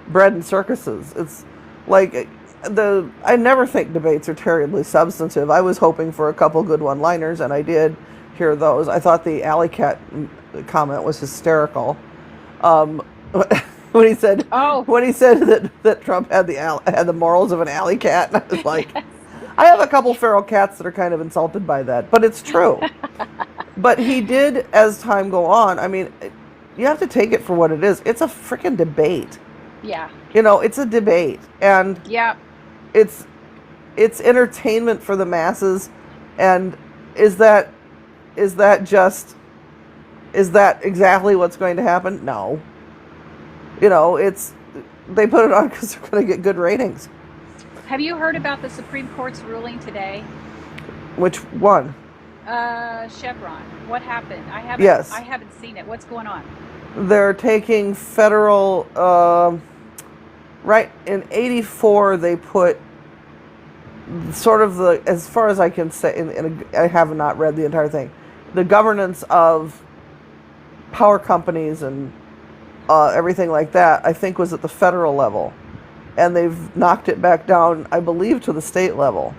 bread and circuses. It's like I never think debates are terribly substantive. I was hoping for a couple good one-liners, and I did hear those. I thought the alley cat comment was hysterical. When he said that Trump had the morals of an alley cat, and I was like, I have a couple feral cats that are kind of insulted by that, but it's true. But he did, as time go on. I mean, you have to take it for what it is. It's a freaking debate. Yeah. It's a debate, and yeah, it's entertainment for the masses. And is that exactly what's going to happen? No. They put it on because they're going to get good ratings. Have you heard about the Supreme Court's ruling today? Which one? Chevron. What happened? I haven't seen it. What's going on? They're taking federal, right in 84, they put sort of as far as I can say, I have not read the entire thing, the governance of power companies and everything like that, I think was at the federal level. And they've knocked it back down, I believe, to the state level.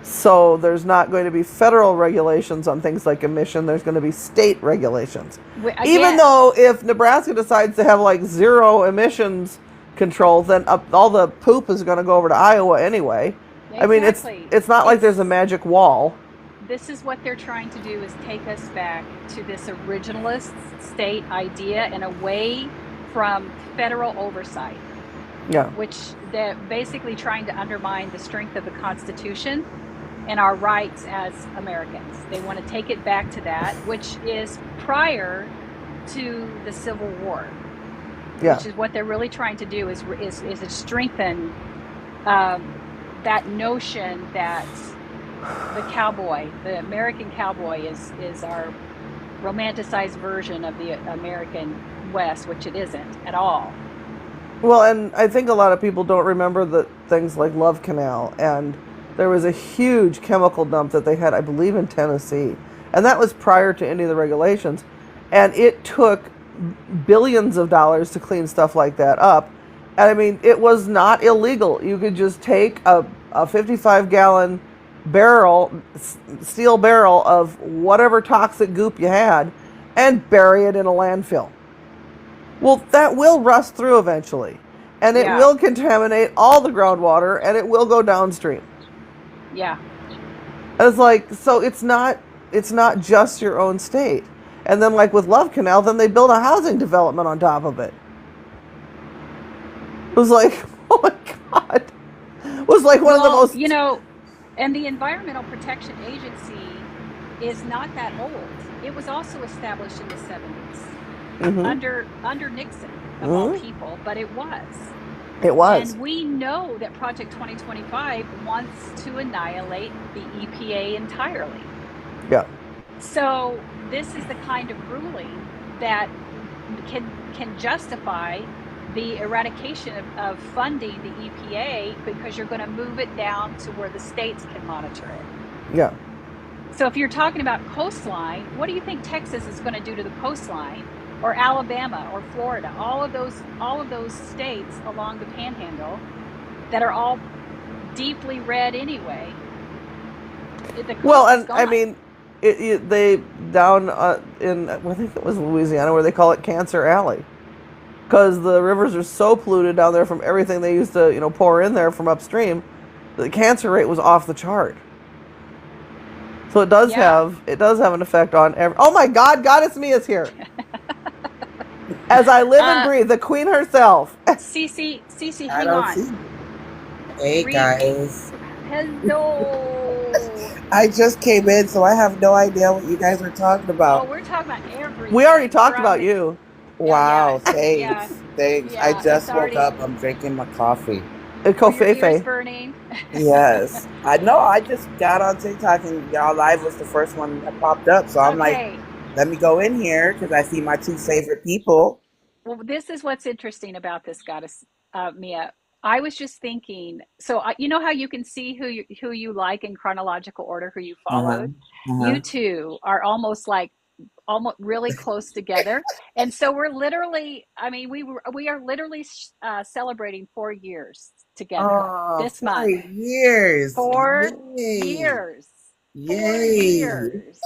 So there's not going to be federal regulations on things like emission. There's going to be state regulations. Even though if Nebraska decides to have like 0 emissions control, then all the poop is going to go over to Iowa anyway. Exactly. I mean, it's not like there's a magic wall. This is what they're trying to do, is take us back to this originalist state idea and away from federal oversight. Yeah. Which they're basically trying to undermine the strength of the Constitution and our rights as Americans. They want to take it back to that, which is prior to the Civil War. Yeah. Which is what they're really trying to do, is strengthen that notion that the cowboy, the American cowboy, is our romanticized version of the American West, which it isn't at all. Well, and I think a lot of people don't remember that things like Love Canal, and there was a huge chemical dump that they had, I believe, in Tennessee, and that was prior to any of the regulations, and it took billions of dollars to clean stuff like that up. And I mean, it was not illegal. You could just take a 55-gallon steel barrel of whatever toxic goop you had and bury it in a landfill. Well, that will rust through eventually, and it will contaminate all the groundwater, and it will go downstream. Yeah. And it's like, so it's not just your own state. And then like with Love Canal, then they build a housing development on top of it. It was like, oh my God. It was like one of the Well, most. you know, and the Environmental Protection Agency is not that old. It was also established in the 70s under Nixon, of all people, but it was. It was. And we know that Project 2025 wants to annihilate the EPA entirely. Yeah. So this is the kind of ruling that can justify the eradication of funding the EPA, because you're going to move it down to where the states can monitor it. Yeah. So if you're talking about coastline, what do you think Texas is going to do to the coastline, or Alabama or Florida, all of those states along the panhandle that are all deeply red anyway? Well, and I mean, they down in, I think it was Louisiana, where they call it Cancer Alley, because the rivers are so polluted down there from everything they used to, pour in there from upstream. The cancer rate was off the chart. So it does have an effect on every. Oh my God, Goddess Mia's here. As I live and breathe, the queen herself. Cece, hang on. Hey guys. Hello. I just came in, so I have no idea what you guys are talking about. Oh, we're talking about everything. We already talked about you. Wow, thanks. Thanks. Yeah, I just woke up. I'm drinking my coffee. Your ears burning. Yes. I know. I just got on TikTok and y'all live was the first one that popped up. So I'm like, let me go in here because I see my two favorite people. Well, this is what's interesting about this, Goddess Mia. I was just thinking, so you know how you can see who you like in chronological order, who you followed? You two are almost really close together. And so we're literally, I mean, we are literally celebrating 4 years together this month. 4 years. 4 Yay. years. Yay. 4 years.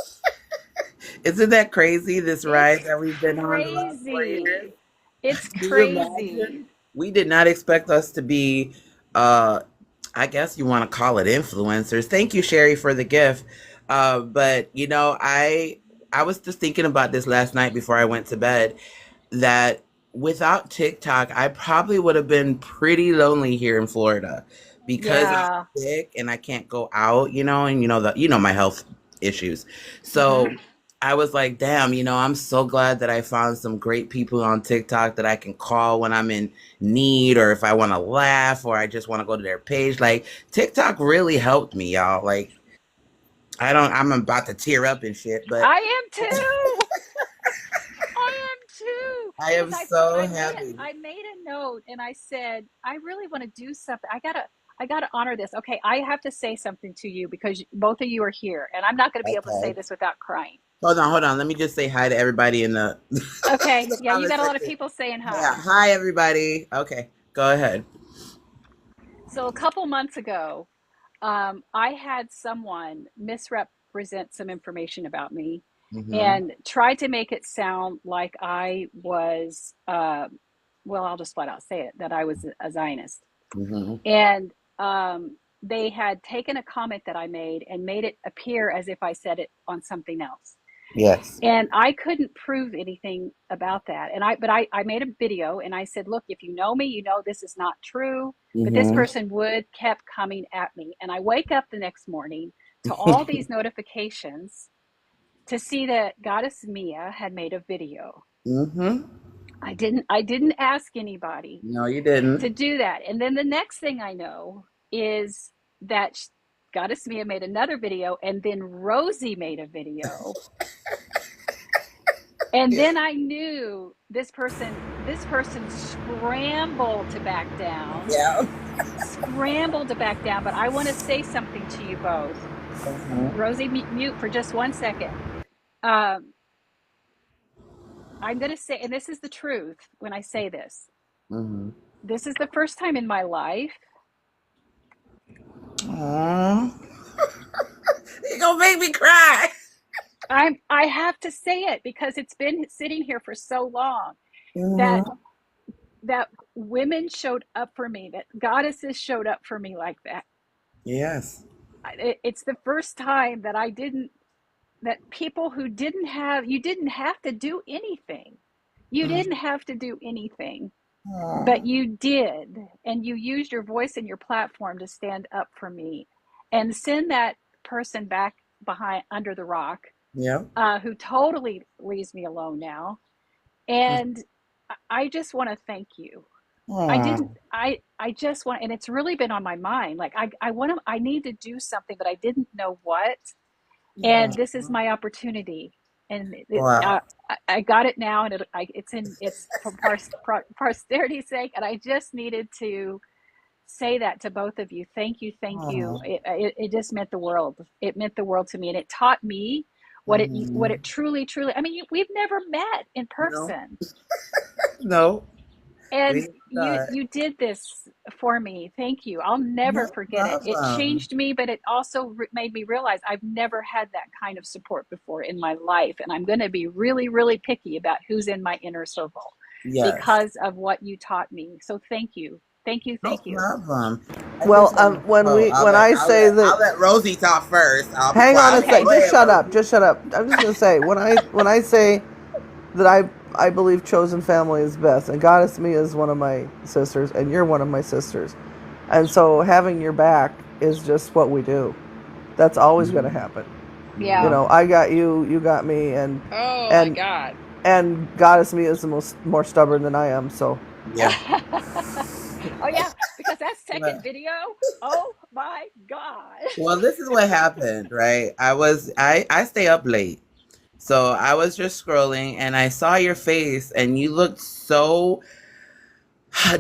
Isn't that crazy, this ride that we've been on the last 4 years? It's crazy. We did not expect us to be, I guess you want to call it influencers. Thank you, Sherry, for the gift. But, I was just thinking about this last night before I went to bed, that without TikTok, I probably would have been pretty lonely here in Florida because I'm sick and I can't go out, and my health issues. So I was like, damn, I'm so glad that I found some great people on TikTok that I can call when I'm in need, or if I want to laugh, or I just want to go to their page. Like, TikTok really helped me, y'all. Like, I'm about to tear up and shit, but I am too. I am so happy. I made a note and I said, I really want to do something. I gotta honor this. Okay, I have to say something to you because both of you are here, and I'm not going to be able to say this without crying. Hold on. Let me just say hi to everybody in the. Okay, yeah, you got a lot of people saying hi. Yeah, hi everybody. Okay, go ahead. So a couple months ago, I had someone misrepresent some information about me and tried to make it sound like I was, I'll just flat out say it, that I was a Zionist. And they had taken a comment that I made and made it appear as if I said it on something else. Yes. And I couldn't prove anything about that. But I made a video and I said, look, if you know me, you know this is not true. But this person kept coming at me. And I wake up the next morning to all these notifications to see that Goddess Mia had made a video. I didn't ask anybody. No, you didn't. To do that. And then the next thing I know is that Goddess Mia made another video, and then Rosie made a video. And then I knew this person scrambled to back down. Yeah. Scrambled to back down. But I want to say something to you both. Rosie, mute for just 1 second. I'm going to say, and this is the truth when I say this. This is the first time in my life. You're going to make me cry. I have to say it because it's been sitting here for so long that women showed up for me, that goddesses showed up for me like that. Yes. It's the first time that I didn't that people who didn't have, you didn't have to do anything. You didn't have to do anything, but you did. And you used your voice and your platform to stand up for me and send that person back behind under the rock, Yeah. who totally leaves me alone now. And I just want to thank you. I just want, and it's really been on my mind. Like I need to do something, but I didn't know what. And this is my opportunity. And Wow. I got it now, and it's for posterity's sake. And I just needed to say that to both of you. Thank you, thank you. It just meant the world. It meant the world to me, and it taught me what it truly. I mean, we've never met in No. person, No. and We not. you did this for me. Thank you. I'll never No forget it. It problem. changed me, but it also made me realize I've never had that kind of support before in my life, and I'm going to be really, really picky about who's in my inner circle Yes. because of what you taught me. So thank you, thank you, No thank you. problem. I Well, just want to. when Oh, I say I'll that, let Rosie talk first. I'll be hang on a quiet. sec. Okay. Go Just ahead, shut up. Rosie. Just shut up. I'm just gonna say when I say that I believe chosen family is best, and Goddess Me is one of my sisters, and you're one of my sisters, and so having your back is just what we do. That's always going to happen. Yeah. You know, I got you, you got me, and Oh my and God. and Goddess Me is the more stubborn than I am. So Yeah. Oh yeah, because that second Well, video, oh my God. well, this is what happened, right? I stay up late. So I was just scrolling and I saw your face and you looked so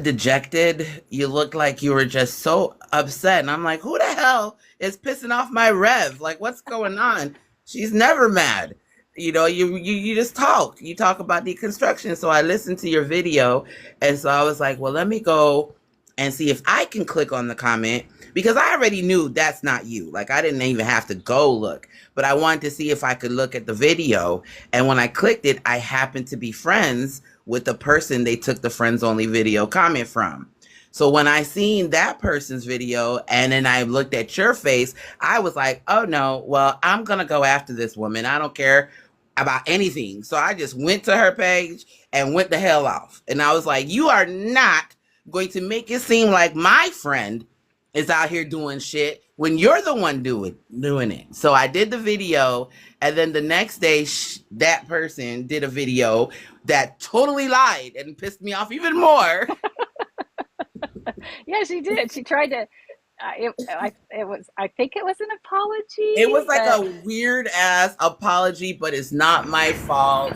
dejected. You looked like you were just so upset. And I'm like, who the hell is pissing off my Rev? Like, what's going on? She's never mad. You know, you just talk. You talk about deconstruction. So I listened to your video. And so I was like, well, let me go and see if I can click on the comment because I already knew that's not you. Like, I didn't even have to go look, but I wanted to see if I could look at the video. And when I clicked it, I happened to be friends with the person they took the friends only video comment from. So when I seen that person's video and then I looked at your face, I was like, oh no, well, I'm going to go after this woman. I don't care about anything. So I just went to her page and went the hell off. And I was like, you are not going to make it seem like my friend is out here doing shit when you're the one doing it. So I did the video, and then the next day that person did a video that totally lied and pissed me off even more. Yeah, she did. She tried to. I think it was an It was apology, like but a weird ass apology, but it's not my fault.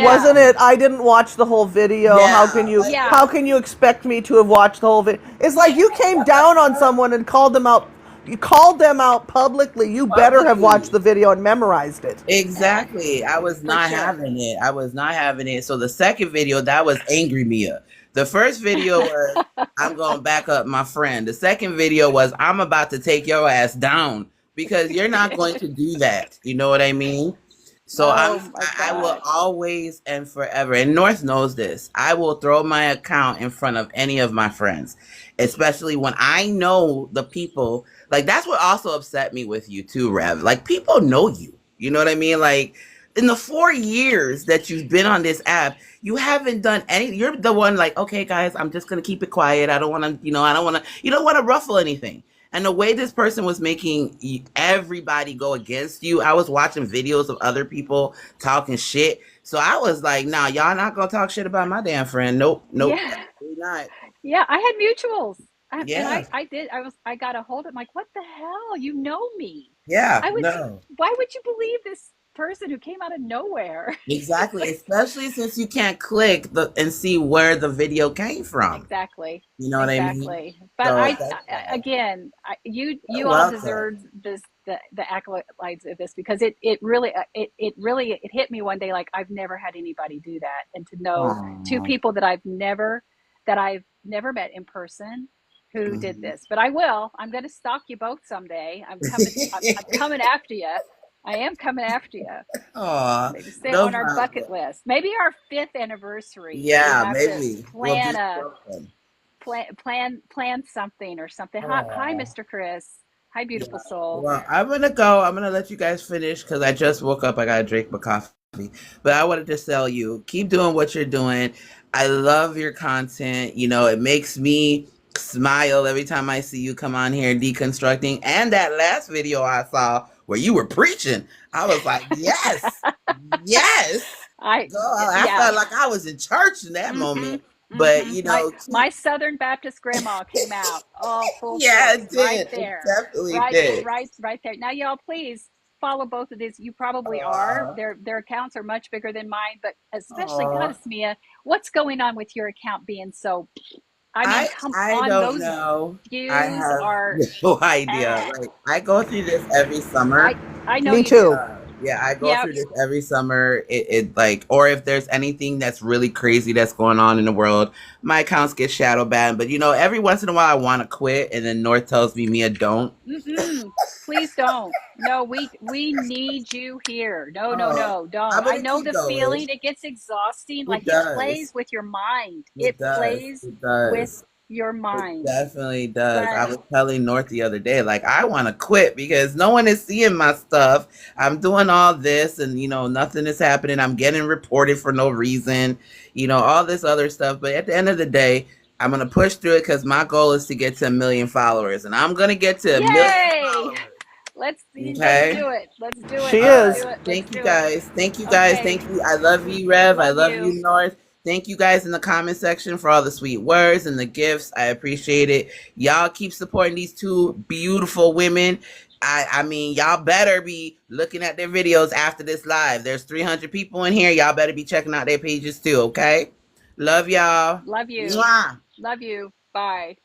wasn't yeah, it? I didn't watch the whole video. Yeah, like, yeah, How can you expect me to have watched the whole video? It's like you came down on someone and called them out. You called them out publicly. You better have watched publicly. the video and memorized it. Exactly. I was for not sure. having it. I was not having it. So the second video, that was Angry Mia. The first video was I'm going to back up my friend. The second video was I'm about to take your ass down because you're not going to do that. You know what I mean? So Oh my I will gosh. always and forever, and North knows this, I will throw my account in front of any of my friends, especially when I know the people. Like, that's what also upset me with you too, Rev. Like, people know you. You know what I mean? Like, in the 4 years that you've been on this app, you haven't done any. You're the one like, okay, guys, I'm just gonna keep it quiet. I don't want to, I don't want to. You don't want to ruffle anything. And the way this person was making everybody go against you, I was watching videos of other people talking shit. So I was like, nah, y'all not gonna talk shit about my damn friend. Nope, nope, Yeah, absolutely not. yeah. I had mutuals, and Yeah, I did. I got a hold of. I'm like, what the hell? You know me. yeah, I would. no. Why would you believe this person who came out of nowhere? It's Exactly, like especially since you can't click and see where the video came from. exactly, You know what I mean? exactly. But So that's why. again, You're you all welcome. deserve the accolades of this because it really it hit me one day like I've never had anybody do that, and to know two Aw. people that I've never met in person who did Mhm. this. But I will. I'm going to stalk you both someday. I'm coming after you. I am coming after you. Aw, Maybe say no on our problem. bucket list. Maybe our fifth anniversary. We Yeah, have to maybe we'll do something. plan something or something. Hi, Aw. Mr. Chris. Hi, Yeah. beautiful soul. Well, I'm gonna go. I'm gonna let you guys finish because I just woke up. I gotta drink my coffee. But I wanted to tell you, keep doing what you're doing. I love your content. You know, it makes me smile every time I see you come on here deconstructing. And that last video I saw where you were preaching, I was like, yes, yes. Girl, I Yeah. felt like I was in church in that Mm-hmm. moment. But Mm-hmm. you My know, my Southern Baptist grandma came out all full yeah, force it right did. It there. definitely Right, did. right there. Now, y'all, please follow both of these. You probably are. Uh, Their accounts are much bigger than mine, but especially uh, Goddess Mia, what's going on with your account being so? I mean, I come I on, don't those know. I views have are. no idea. Eh, Like I go through this every I summer. I know Me you do. too. Yeah, I go Yep. through this every summer. It like, or if there's anything that's really crazy that's going on in the world, my accounts get shadow banned. But you know, every once in a while, I want to quit, and then North tells me, Mia, don't. Mm-mm. Please don't. No, we need you here. No, no, Uh, no, don't. I'm I gonna know keep the going. feeling. It gets exhausting. Like It it does. plays with your mind. It It does. plays It with does. your It mind. definitely does. But I was telling North the other day, like, I want to quit because no one is seeing my stuff. I'm doing all this and, you know, nothing is happening. I'm getting reported for no reason, you know, all this other stuff. But at the end of the day, I'm going to push through it because my goal is to get to 1 million followers. And I'm going to get to 1 million yay! followers. Let's Okay. do it. Let's do it. She Let's Uh, is. do it. Let's thank you do it. guys. Thank you guys. Okay. Thank you. I love you, Rev. I Love love you. you, North. Thank you guys in the comment section for all the sweet words and the gifts. I appreciate it. Y'all keep supporting these two beautiful women. I mean, y'all better be looking at their videos after this live. There's 300 people in here. Y'all better be checking out their pages too, okay? Love y'all. Love you. Mwah. Love you. Bye.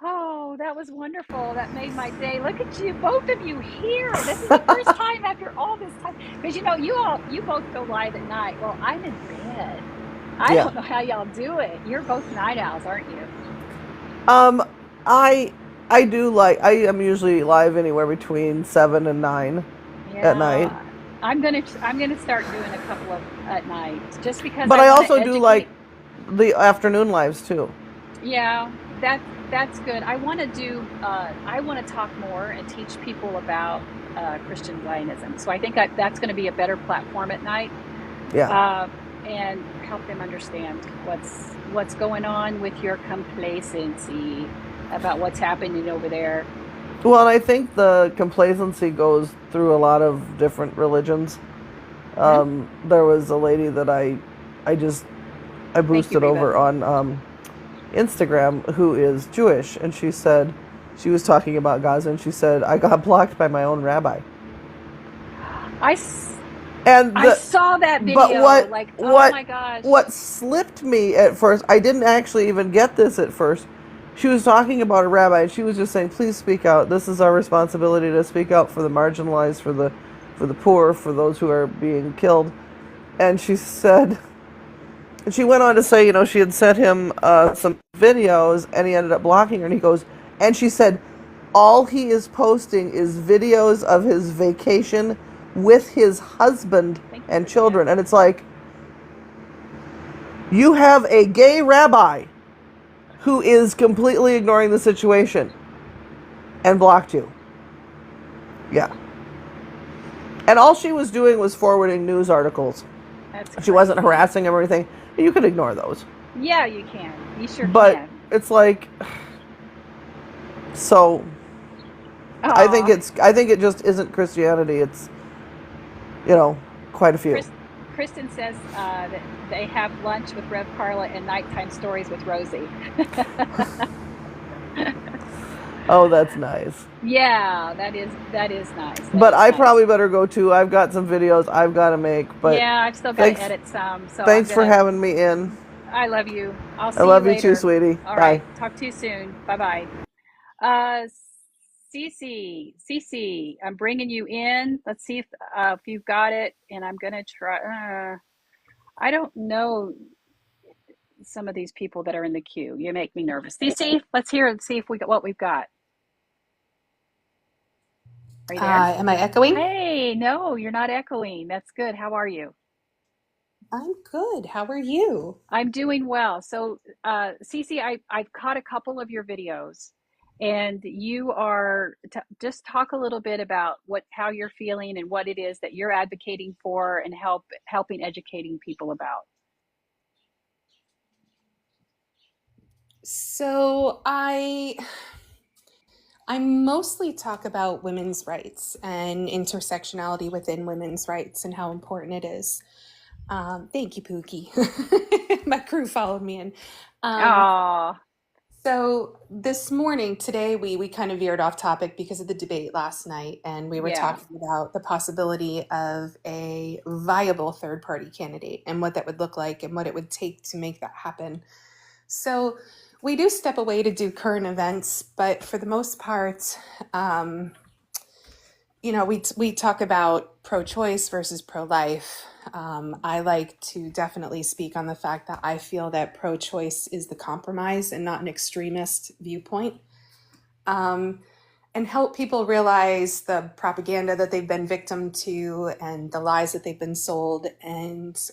Oh, that was wonderful. That made my day. Look at you, both of you here. This is the first time after all this time. Because you both go live at night. Well, I'm in bed. I Yeah. don't know how y'all do it. You're both night owls, aren't you? Um, I I do like I am usually live anywhere between 7 and 9 at night. Yeah. I'm gonna start doing a couple of at night just because But I I want to also do like educate. the afternoon lives too. Yeah, that's good. I want to talk more and teach people about Christian Zionism. So I think that's going to be a better platform at night, Yeah. uh, and help them understand what's going on with your complacency about what's happening over there. Well, and I think the complacency goes through a lot of different religions. Yeah. There was a lady that I just I Thank you, boosted Reba. over on Instagram who is Jewish, and she said she was talking about Gaza, and she said I got blocked by my own rabbi. I s- And I saw that but video. Like, oh my gosh. what slipped me at first, I didn't actually even get this at first. She was talking about a rabbi, and she was just saying, "Please speak out. This is our responsibility to speak out for the marginalized, for the poor, for those who are being killed." And she said, and she went on to say, you know, she had sent him some videos, and he ended up blocking her. And he goes, and she said, all he is posting is videos of his vacation with his husband Thank you and for children. that. And it's like, you have a gay rabbi who is completely ignoring the situation and blocked you. Yeah. And all she was doing was forwarding news articles. That's She wasn't crazy. harassing him or anything. You could ignore those. Yeah, you can. You sure But can. it's like, so I think Aw. it just isn't Christianity. It's, you know, quite a few. Kristen says that they have lunch with Rev Karla and nighttime stories with Rosie. Oh, that's nice. Yeah, that is nice. But I probably better go too. I've got some videos I've got to make. But Yeah, I've still got to thanks, edit some, so I'm thanks for gonna. having me in. I love you. I'll I see you love you too, later. sweetie. All Bye. right, talk to you soon. Bye bye. Uh, Cece, I'm bringing you in. Let's see if you've got it, and I'm gonna try. I don't know some of these people that are in the queue. You make me nervous. Cece, let's hear and see if we got what we've got. Are you there? Am I echoing? Hey, no, you're not echoing. That's good. How are you? I'm good. How are you? I'm doing well. So, Cece, I've caught a couple of your videos, And you are just talk a little bit about how you're feeling and what it is that you're advocating for and helping educating people about. So I mostly talk about women's rights and intersectionality within women's rights and how important it is. Thank you, Pookie. My crew followed me in. So today, we kind of veered off topic because of the debate last night, and we were talking about the possibility of a viable third-party candidate and what that would look like and what it would take to make that happen. So we do step away to do current events, but for the most part, we talk about pro-choice versus pro-life. I like to definitely speak on the fact that I feel that pro-choice is the compromise and not an extremist viewpoint, and help people realize the propaganda that they've been victim to and the lies that they've been sold, and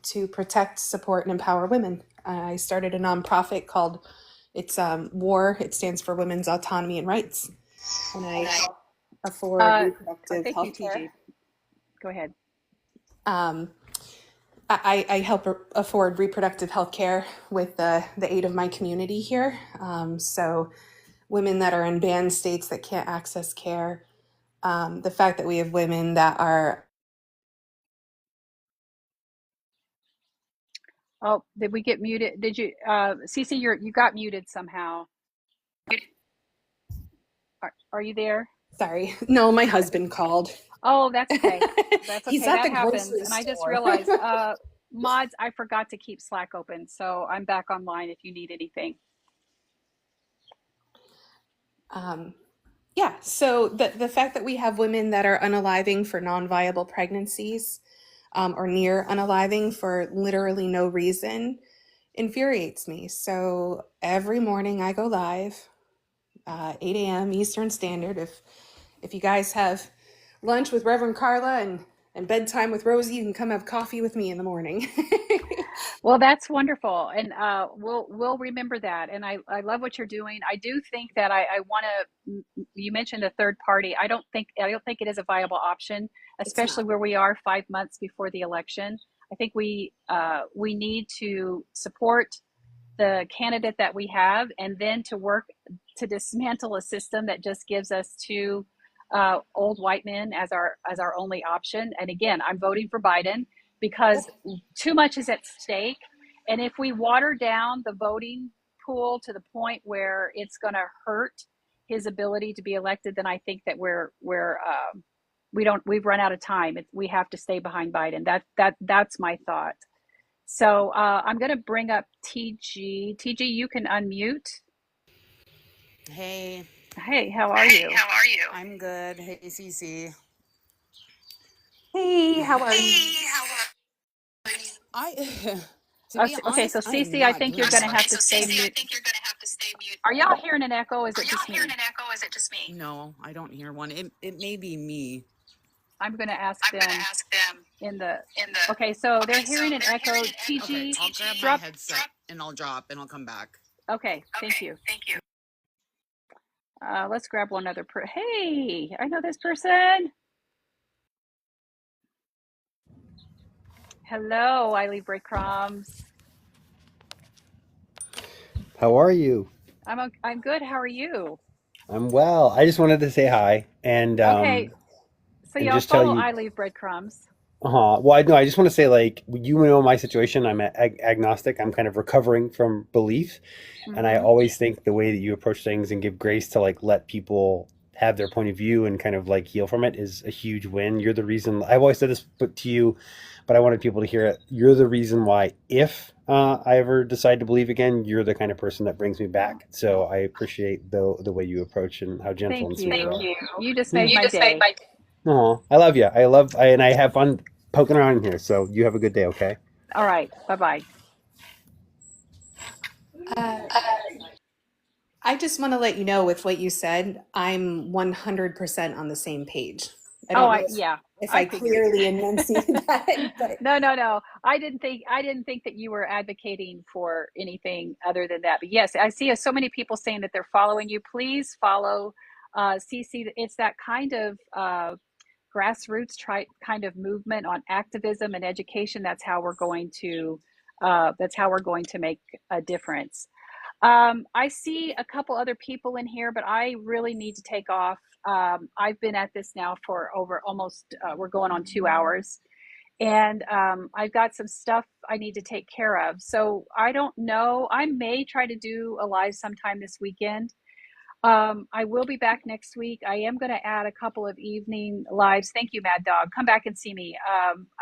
to protect, support, and empower women. I started a nonprofit called WAR. It stands for Women's Autonomy and Rights, and I afford reproductive health care. Go ahead. I help afford reproductive health care with the aid of my community here. So women that are in banned states that can't access care, the fact that we have women that are... Oh, did we get muted? Did you, Cece, you got muted somehow. Are you there? Sorry. No, my husband called. Oh, that's okay. That's okay. He's at that the happens. grocery And I just store. realized, mods, I forgot to keep Slack open. So I'm back online if you need anything. Yeah, so the fact that we have women that are unaliving for non-viable pregnancies, or near unaliving for literally no reason, infuriates me. So every morning I go live, 8 a.m. Eastern Standard. If you guys have lunch with Rev Karla and bedtime with Rosie, you can come have coffee with me in the morning. Well, that's wonderful, and we'll remember that. And I love what you're doing. I do think that I want to. You mentioned a third party. I don't think it is a viable option, especially where we are 5 months before the election. I think we need to support the candidate that we have, and then to work to dismantle a system that just gives us two old white men as our only option. And again, I'm voting for Biden because too much is at stake. And if we water down the voting pool to the point where it's going to hurt his ability to be elected, then I think that we've run out of time. We have to stay behind Biden. That's my thought. So I'm going to bring up TG. TG, you can unmute. Hey. Hey, how are you? I'm good. Hey, Cece. Hey, how are you? Okay, so Cece, I think you're going to have to stay mute. Are y'all hearing an echo? Is it just me? No, I don't hear one. It may be me. I'm going to ask them in the. Okay, so they're hearing an echo. TG, Okay, I'll grab my headset and I'll drop and I'll come back. Okay, thank you. Let's grab one other Hey, I know this person. Hello, I leave breadcrumbs. How are you? I'm good. How are you? I'm well. I just wanted to say hi and okay. So and y'all just tell follow you. I leave breadcrumbs. Well, I just want to say, like, you know my situation. I'm agnostic. I'm kind of recovering from belief, and I always think the way that you approach things and give grace to like let people have their point of view and kind of like heal from it is a huge win. You're the reason. I've always said this to you, but I wanted people to hear it. You're the reason why, if I ever decide to believe again, you're the kind of person that brings me back. So I appreciate the way you approach and how gentle and sweet you are. Thank you. You just made my day. I love you. And I have fun poking around in here. So you have a good day, okay? All right. Bye-bye. I just want to let you know with what you said, I'm 100% on the same page. I Oh, don't know yeah, if I I figured. clearly enunciated that, but No. I didn't think that you were advocating for anything other than that. But yes, I see so many people saying that they're following you. Please follow CC. It's that kind of grassroots kind of movement on activism and education. That's how we're going to make a difference. I see a couple other people in here, but I really need to take off. I've been at this now for over almost, we're going on 2 hours. And I've got some stuff I need to take care of. So I don't know. I may try to do a live sometime this weekend. I will be back next week. I am going to add a couple of evening lives. Thank you, Mad Dog. Come back and see me.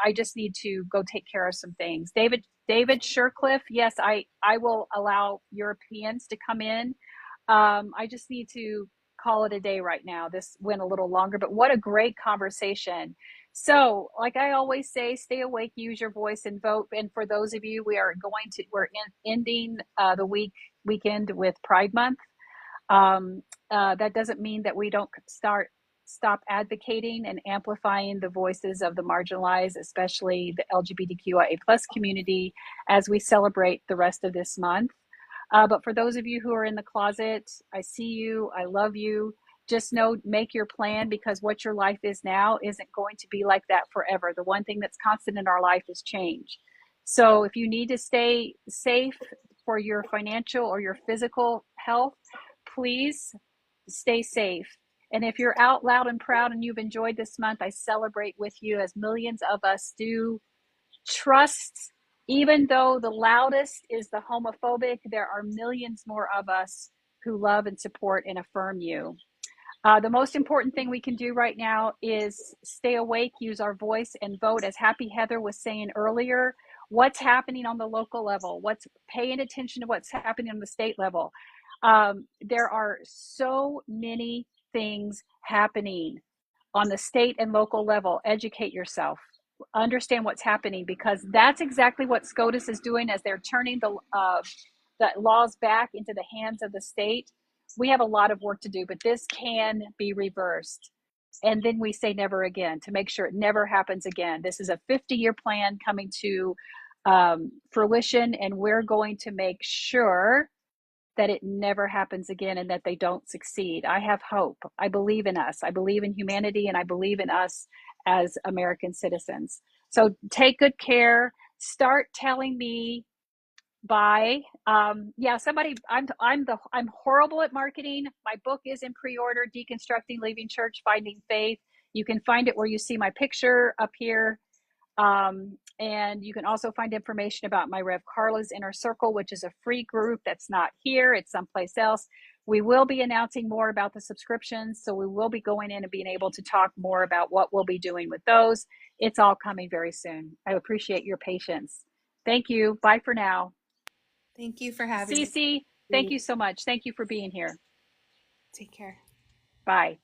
I just need to go take care of some things. David Shercliffe. Yes, I will allow Europeans to come in. I just need to call it a day right now. This went a little longer, but what a great conversation. So, like I always say, stay awake, use your voice, and vote. And for those of you, we're ending the weekend with Pride Month. That doesn't mean that we don't stop advocating and amplifying the voices of the marginalized, especially the LGBTQIA plus community, as we celebrate the rest of this month. But for those of you who are in the closet, I see you, I love you. Just know, make your plan, because what your life is now isn't going to be like that forever. The one thing that's constant in our life is change. So if you need to stay safe for your financial or your physical health, please stay safe. And if you're out loud and proud and you've enjoyed this month, I celebrate with you, as millions of us do. Trust, even though the loudest is the homophobic, there are millions more of us who love and support and affirm you. The most important thing we can do right now is stay awake, use our voice, and vote. As Happy Heather was saying earlier, what's happening on the local level? What's paying attention to what's happening on the state level? There are so many things happening on the state and local level. Educate yourself. Understand what's happening, because that's exactly what SCOTUS is doing as they're turning the laws back into the hands of the state. We have a lot of work to do, but this can be reversed. And then we say never again, to make sure it never happens again. This is a 50-year plan coming to fruition, and we're going to make sure that it never happens again and that they don't succeed. I have hope. I believe in us. I believe in humanity, and I believe in us as American citizens. So take good care. Start telling me bye. Somebody, I'm horrible at marketing. My book is in pre-order, Deconstructing, Leaving Church, Finding Faith. You can find it where you see my picture up here. And you can also find information about my Rev Karla's Inner Circle, which is a free group that's not here, it's someplace else. We will be announcing more about the subscriptions, so we will be going in and being able to talk more about what we'll be doing with those. It's all coming very soon. I appreciate your patience. Thank you. Bye for now. thank you for having me. Cece, thank you so much. Thank you for being here. Take care. Bye.